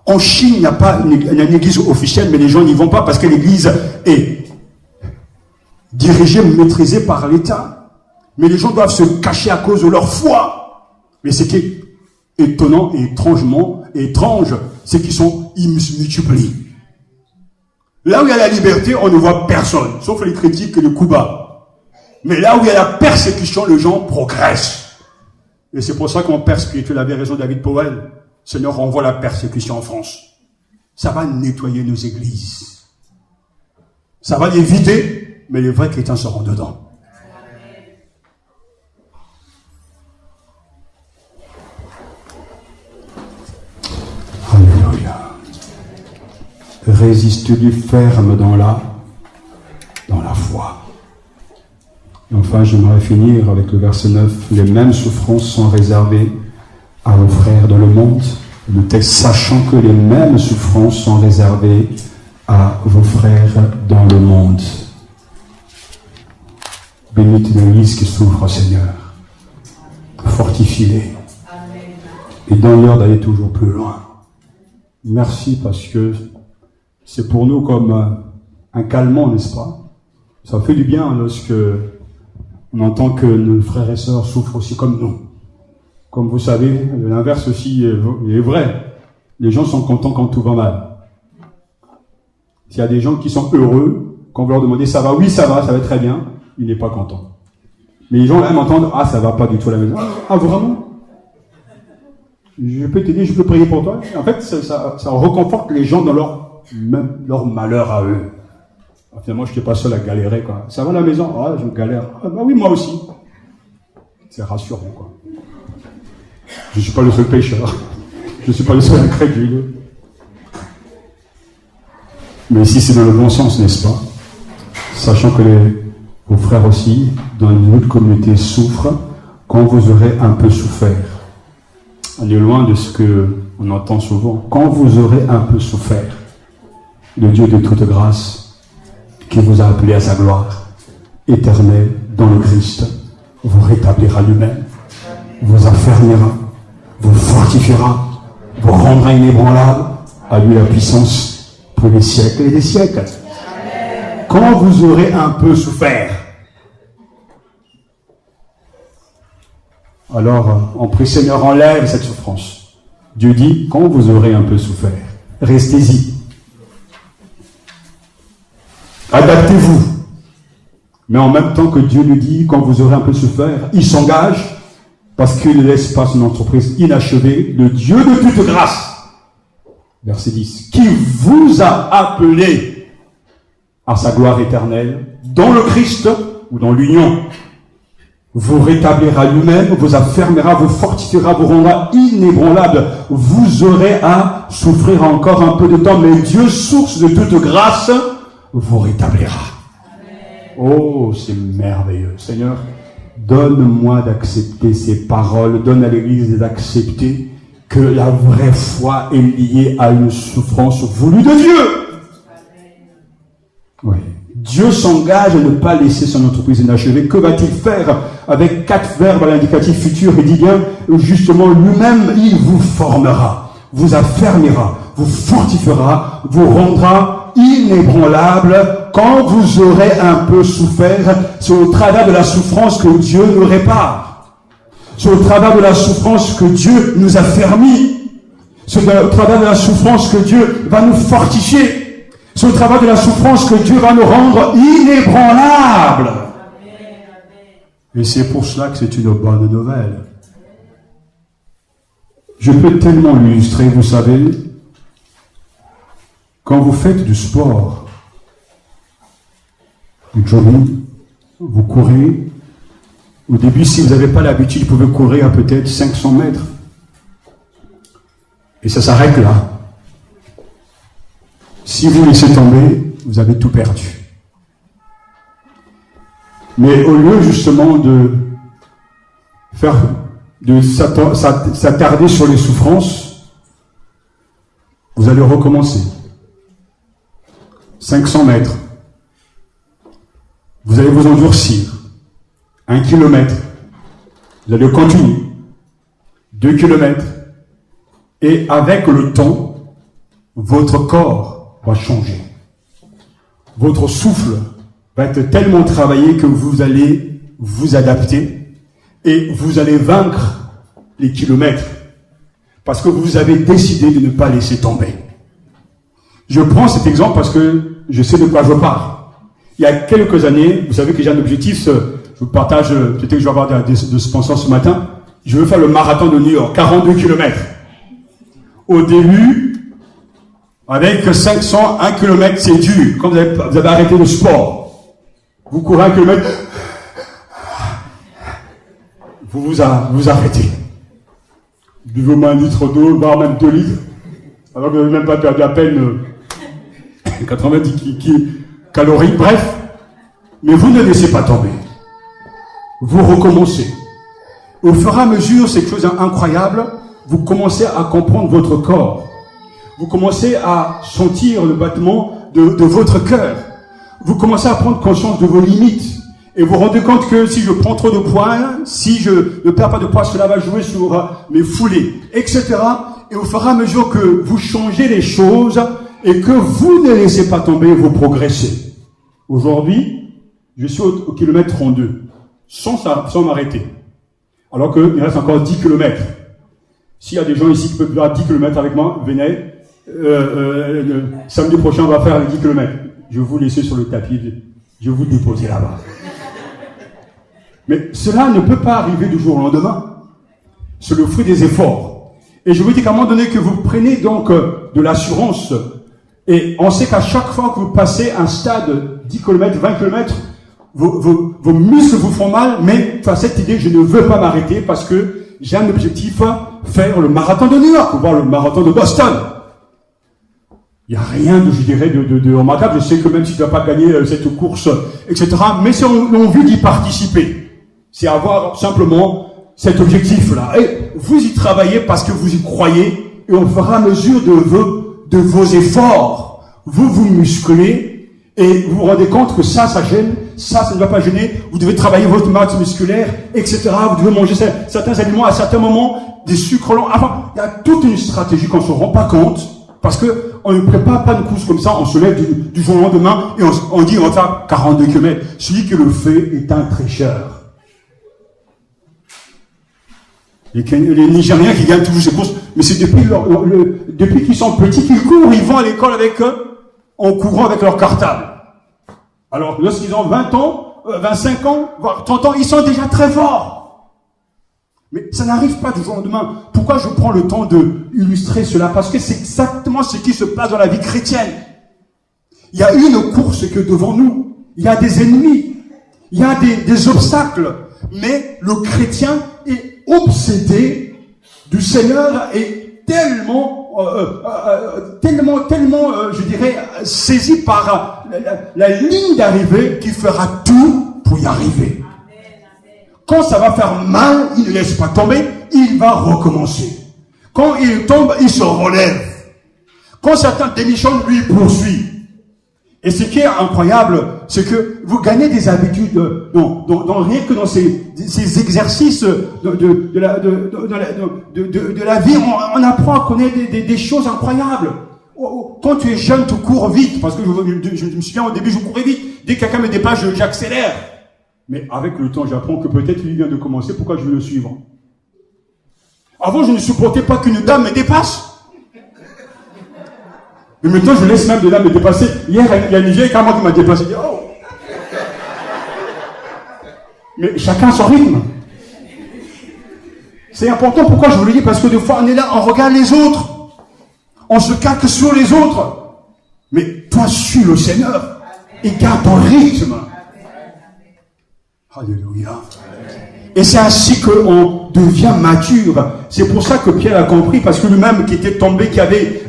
En Chine, il n'y a pas une église officielle, mais les gens n'y vont pas parce que l'église est dirigée, maîtrisée par l'État. Mais les gens doivent se cacher à cause de leur foi. Mais ce qui est étonnant et étrange, c'est qu'ils ils se multiplient. Là où il y a la liberté, on ne voit personne, sauf les critiques et le coup bas. Mais là où il y a la persécution, les gens progressent. Et c'est pour ça que mon père spirituel avait raison, David Powell. Seigneur, renvoie la persécution en France. Ça va nettoyer nos églises. Ça va les vider, mais les vrais chrétiens seront dedans. Alléluia. Résiste-lui ferme dans la foi. Et enfin, j'aimerais finir avec le verset 9. Les mêmes souffrances sont réservées à vos frères dans le monde. Le texte, sachant que les mêmes souffrances sont réservées à vos frères dans le monde. Bénite l'Église qui souffre, Seigneur. Fortifie-les. Et donne-leur d'aller toujours plus loin. Merci parce que c'est pour nous comme un calmant, n'est-ce pas? Ça fait du bien lorsque on entend que nos frères et sœurs souffrent aussi comme nous. Comme vous savez, l'inverse aussi est vrai. Les gens sont contents quand tout va mal. S'il y a des gens qui sont heureux, quand vous leur demandez ça va, oui ça va très bien, il n'est pas content. Mais les gens aiment entendre, ah ça va pas du tout à la maison. Ah vraiment? Je peux t'aider, je peux prier pour toi. En fait, ça reconforte les gens dans leur malheur à eux. Finalement, je n'étais pas seul à galérer, quoi. Ça va à la maison? Ah, je galère. Ah, bah oui, moi aussi. C'est rassurant, quoi. Je ne suis pas le seul pécheur. Je ne suis pas le seul incrédule. Mais ici, c'est dans le bon sens, n'est-ce pas? Sachant que vos frères aussi, dans une autre communauté, souffrent quand vous aurez un peu souffert. On est loin de ce qu'on entend souvent. Quand vous aurez un peu souffert, le Dieu de toute grâce, qui vous a appelé à sa gloire éternelle dans le Christ, vous rétablira lui-même, vous affermira, vous fortifiera, vous rendra inébranlable, à lui la puissance pour les siècles et des siècles. Quand vous aurez un peu souffert, alors on prie, Seigneur, enlève cette souffrance. Dieu dit, quand vous aurez un peu souffert, restez-y. Adaptez-vous. Mais en même temps que Dieu nous dit, quand vous aurez un peu souffert, il s'engage parce qu'il ne laisse pas son entreprise inachevée. Le Dieu de toute grâce, verset 10, qui vous a appelé à sa gloire éternelle dans le Christ ou dans l'union, vous rétablira lui-même, vous affermira, vous fortifiera, vous rendra inébranlable. Vous aurez à souffrir encore un peu de temps, mais Dieu, source de toute grâce, vous rétablira. Oh, c'est merveilleux. Seigneur, donne-moi d'accepter ces paroles, donne à l'Église d'accepter que la vraie foi est liée à une souffrance voulue de Dieu. Oui. Dieu s'engage à ne pas laisser son entreprise inachevée. Que va-t-il faire avec 4 verbes à l'indicatif futur? Il dit bien, justement, lui-même, il vous formera, vous affermira, vous fortifiera, vous rendra inébranlable quand vous aurez un peu souffert. C'est au travers de la souffrance que Dieu nous répare. C'est au travers de la souffrance que Dieu nous affermit. C'est au travers de la souffrance que Dieu va nous fortifier. C'est au travers de la souffrance que Dieu va nous rendre inébranlables. Et c'est pour cela que c'est une bonne nouvelle. Je peux tellement l'illustrer, vous savez, quand vous faites du sport, du jogging, vous courez. Au début, si vous n'avez pas l'habitude, vous pouvez courir à peut-être 500 mètres. Et ça s'arrête là. Si vous laissez tomber, vous avez tout perdu. Mais au lieu justement de s'attarder sur les souffrances, vous allez recommencer. 500 mètres. Vous allez vous endurcir. 1 kilomètre. Vous allez continuer. 2 kilomètres. Et avec le temps, votre corps va changer. Votre souffle va être tellement travaillé que vous allez vous adapter et vous allez vaincre les kilomètres parce que vous avez décidé de ne pas laisser tomber. Je prends cet exemple parce que je sais de quoi je parle. Il y a quelques années, vous savez que j'ai un objectif, je vous partage, peut-être que je vais avoir des sponsors ce matin, je veux faire le marathon de New York, 42 km. Au début, avec 500, 1 km, c'est dur. Quand vous avez arrêté le sport, vous courez 1 km, vous arrêtez. Vous buvez au moins 1 litre d'eau, voire même 2 litres, alors que vous n'avez même pas perdu à peine 90 calories, bref. Mais vous ne laissez pas tomber. Vous recommencez. Au fur et à mesure, c'est quelque chose d'incroyable, vous commencez à comprendre votre corps. Vous commencez à sentir le battement de votre cœur. Vous commencez à prendre conscience de vos limites. Et vous vous rendez compte que si je prends trop de poids, si je ne perds pas de poids, cela va jouer sur mes foulées, etc. Et au fur et à mesure que vous changez les choses et que vous ne laissez pas tomber, vous progressez. Aujourd'hui, je suis au kilomètre 32, sans m'arrêter. Alors qu'il reste encore 10 km. S'il y a des gens ici qui peuvent faire 10 km avec moi, venez. Samedi prochain, on va faire les 10 km. Je vais vous laisser sur le tapis. Je vais vous déposer là-bas. Mais cela ne peut pas arriver du jour au lendemain. C'est le fruit des efforts. Et je vous dis qu'à un moment donné que vous prenez donc de l'assurance, et on sait qu'à chaque fois que vous passez un stade 10 km, 20 km, vos muscles vous font mal, mais face à cette idée, je ne veux pas m'arrêter parce que j'ai un objectif, faire le marathon de New York, ou voir le marathon de Boston. Il n'y a rien de, je dirais, de remarquable. Je sais que même si tu ne vas pas gagner cette course, etc., mais c'est l'envie d'y participer. C'est avoir simplement cet objectif-là. Et vous y travaillez parce que vous y croyez, et au fur et à mesure de vos efforts, vous vous musclez, et vous vous rendez compte que ça gêne, ça ne va pas gêner, vous devez travailler votre masse musculaire, etc., vous devez manger certains aliments à certains moments, des sucres lents. Enfin, il y a toute une stratégie qu'on ne se rend pas compte, parce que on ne prépare pas une course comme ça, on se lève du jour au lendemain, et on dit on va faire 42 km. Celui qui le fait est un tricheur. Les Nigériens qui gagnent toujours ces courses, mais c'est depuis qu'ils sont petits qu'ils courent, ils vont à l'école avec eux, en courant avec leur cartable. Alors, lorsqu'ils ont 20 ans, 25 ans, voire 30 ans, ils sont déjà très forts. Mais ça n'arrive pas du jour au lendemain. Pourquoi je prends le temps de illustrer cela? Parce que c'est exactement ce qui se passe dans la vie chrétienne. Il y a une course que devant nous. Il y a des ennemis. Il y a des obstacles. Mais le chrétien est obsédé du Seigneur et tellement je dirais, saisi par la ligne d'arrivée qui fera tout pour y arriver. Quand ça va faire mal, il ne laisse pas tomber, il va recommencer. Quand il tombe, il se relève. Quand certains démissionnent, lui poursuit. Et ce qui est incroyable, c'est que vous gagnez des habitudes, rien que dans ces exercices de la vie, on apprend à connaître des choses incroyables. Quand tu es jeune, tu cours vite, parce que je me souviens au début, je courais vite. Dès que quelqu'un me dépasse, j'accélère. Mais avec le temps, j'apprends que peut-être il vient de commencer, pourquoi je veux le suivre? Avant, je ne supportais pas qu'une dame me dépasse. Mais maintenant, je laisse même de là me dépasser. Hier, il y a une vieille camarade qui m'a dépassé. Oh. Mais chacun son rythme. C'est important. Pourquoi je vous le dis? Parce que des fois, on est là, on regarde les autres. On se calque sur les autres. Mais toi, suis le Seigneur et garde ton rythme. Alléluia. Et c'est ainsi qu'on devient mature. C'est pour ça que Pierre a compris, parce que lui-même qui était tombé, qui avait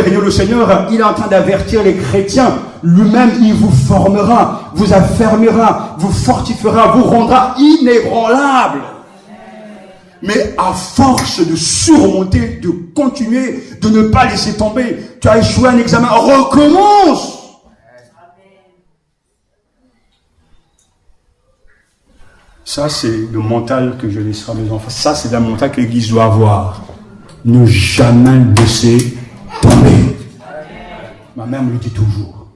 régné le Seigneur, il est en train d'avertir les chrétiens. Lui-même, il vous formera, vous affermira, vous fortifiera, vous rendra inébranlable. Mais à force de surmonter, de continuer, de ne pas laisser tomber, tu as échoué un examen, recommence. Ça, c'est le mental que je laisserai à mes enfants. Ça, c'est le mental que l'Église doit avoir. Ne jamais laisser tomber. Ma mère me le dit toujours.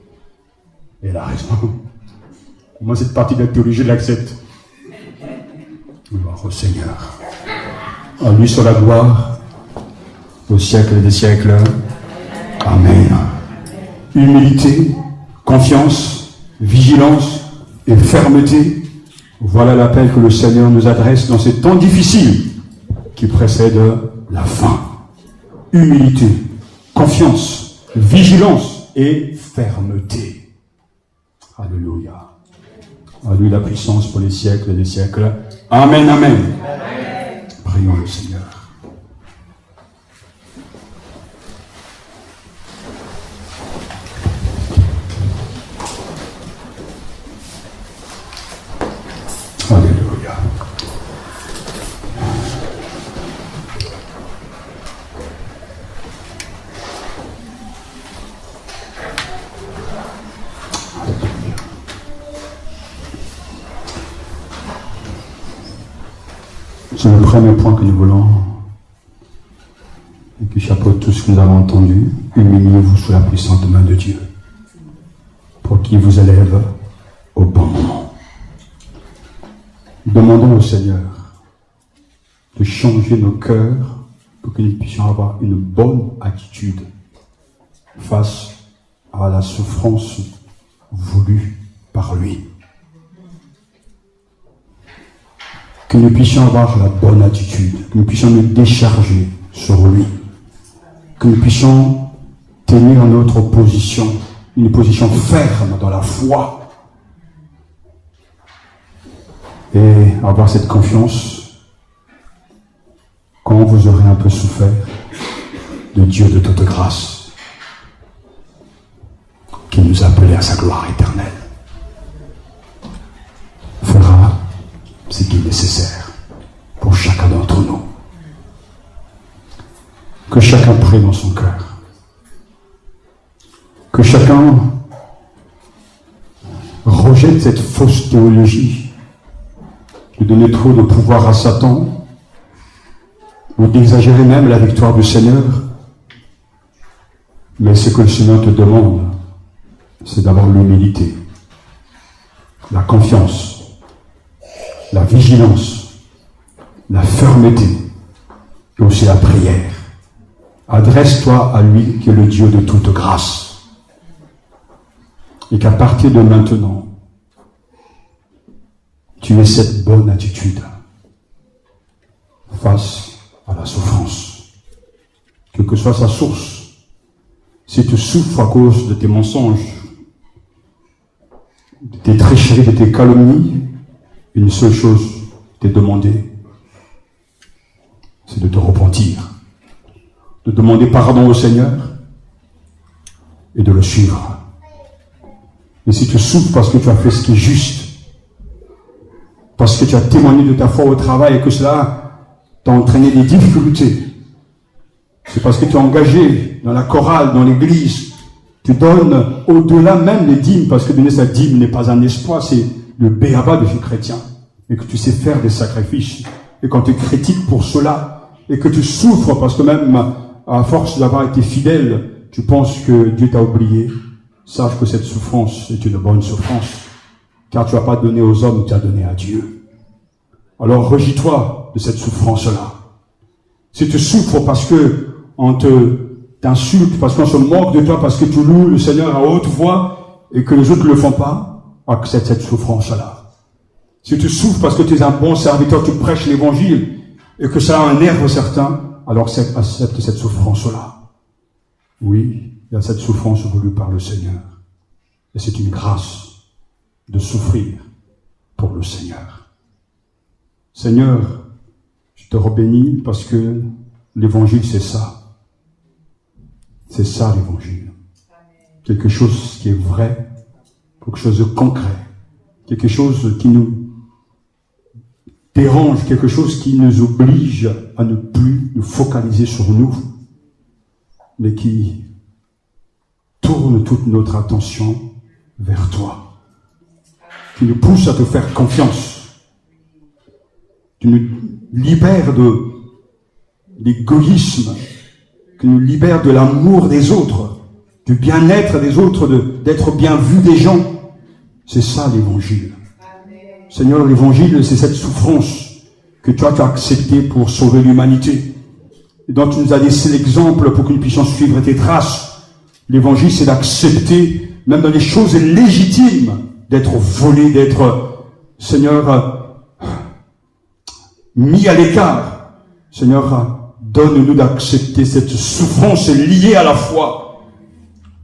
Et elle a raison. Moi, cette partie de la théologie, je l'accepte. Gloire au Seigneur. À lui soit la gloire, au siècle des siècles. Amen. Humilité, confiance, vigilance et fermeté. Voilà l'appel que le Seigneur nous adresse dans ces temps difficiles qui précèdent la fin. Humilité, confiance, vigilance et fermeté. Alléluia. À lui la puissance pour les siècles des siècles. Amen, amen. Prions le Seigneur. Alléluia. C'est le premier point que nous voulons et qui chapeaute tout ce que nous avons entendu. Humiliez-vous sous la puissante main de Dieu pour qu'il vous élève au bon moment. Demandons au Seigneur de changer nos cœurs pour que nous puissions avoir une bonne attitude face à la souffrance voulue par lui. Que nous puissions avoir la bonne attitude, que nous puissions nous décharger sur lui, que nous puissions tenir notre position, une position ferme dans la foi, et avoir cette confiance quand vous aurez un peu souffert de Dieu de toute grâce, qui nous a appelés à sa gloire éternelle, fera ce qui est nécessaire pour chacun d'entre nous. Que chacun prie dans son cœur. Que chacun rejette cette fausse théologie de donner trop de pouvoir à Satan ou d'exagérer même la victoire du Seigneur. Mais ce que le Seigneur te demande, c'est d'avoir l'humilité, la confiance, la vigilance, la fermeté et aussi la prière. Adresse-toi à lui qui est le Dieu de toute grâce. Et qu'à partir de maintenant, tu aies cette bonne attitude face à la souffrance. Quelle que soit sa source, si tu souffres à cause de tes mensonges, de tes tricheries, de tes calomnies, une seule chose t'est demandée, c'est de te repentir, de demander pardon au Seigneur et de le suivre. Et si tu souffres parce que tu as fait ce qui est juste, parce que tu as témoigné de ta foi au travail et que cela t'a entraîné des difficultés, c'est parce que tu es engagé dans la chorale, dans l'église, tu donnes au-delà même des dîmes, parce que donner sa dîme n'est pas un espoir, c'est le béaba de ce chrétien, et que tu sais faire des sacrifices, et quand tu critiques pour cela, et que tu souffres parce que même à force d'avoir été fidèle, tu penses que Dieu t'a oublié, sache que cette souffrance est une bonne souffrance, car tu n'as pas donné aux hommes, tu as donné à Dieu. Alors régis-toi de cette souffrance-là. Si tu souffres parce que on t'insulte, parce qu'on se moque de toi, parce que tu loues le Seigneur à haute voix et que les autres ne le font pas, accepte cette souffrance-là. Si tu souffres parce que tu es un bon serviteur, tu prêches l'évangile et que ça énerve certains, alors accepte cette souffrance-là. Oui, il y a cette souffrance voulue par le Seigneur. Et c'est une grâce de souffrir pour le Seigneur. Seigneur, je te bénis parce que l'évangile c'est ça. C'est ça l'évangile. Quelque chose qui est vrai, quelque chose de concret, quelque chose qui nous dérange, quelque chose qui nous oblige à ne plus nous focaliser sur nous, mais qui tourne toute notre attention vers toi, qui nous pousse à te faire confiance, qui nous libère de l'égoïsme, qui nous libère de l'amour des autres, du bien-être des autres, d'être bien vu des gens. C'est ça l'évangile. Seigneur, l'évangile, c'est cette souffrance que toi tu as acceptée pour sauver l'humanité, et dont tu nous as laissé l'exemple pour que nous puissions suivre tes traces. L'évangile, c'est d'accepter, même dans les choses légitimes, d'être volé, d'être, Seigneur, mis à l'écart. Seigneur, donne-nous d'accepter cette souffrance liée à la foi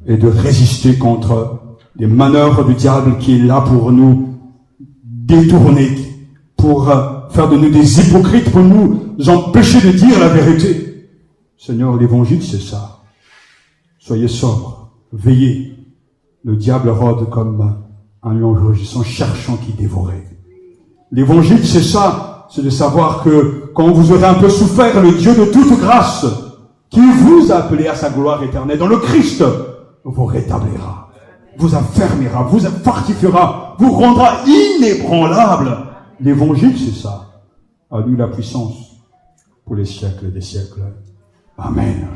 et de résister contre les manœuvres du diable qui est là pour nous détourner, pour faire de nous des hypocrites, pour nous empêcher de dire la vérité. Seigneur, l'évangile, c'est ça. Soyez sobres, veillez. Le diable rôde comme un lion rugissant, cherchant qui dévorer. L'évangile, c'est ça. C'est de savoir que quand vous aurez un peu souffert, le Dieu de toute grâce, qui vous a appelé à sa gloire éternelle dans le Christ, vous rétablira, vous affermira, vous fortifiera, vous rendra inébranlable. L'évangile, c'est ça. À lui la puissance pour les siècles des siècles. Amen.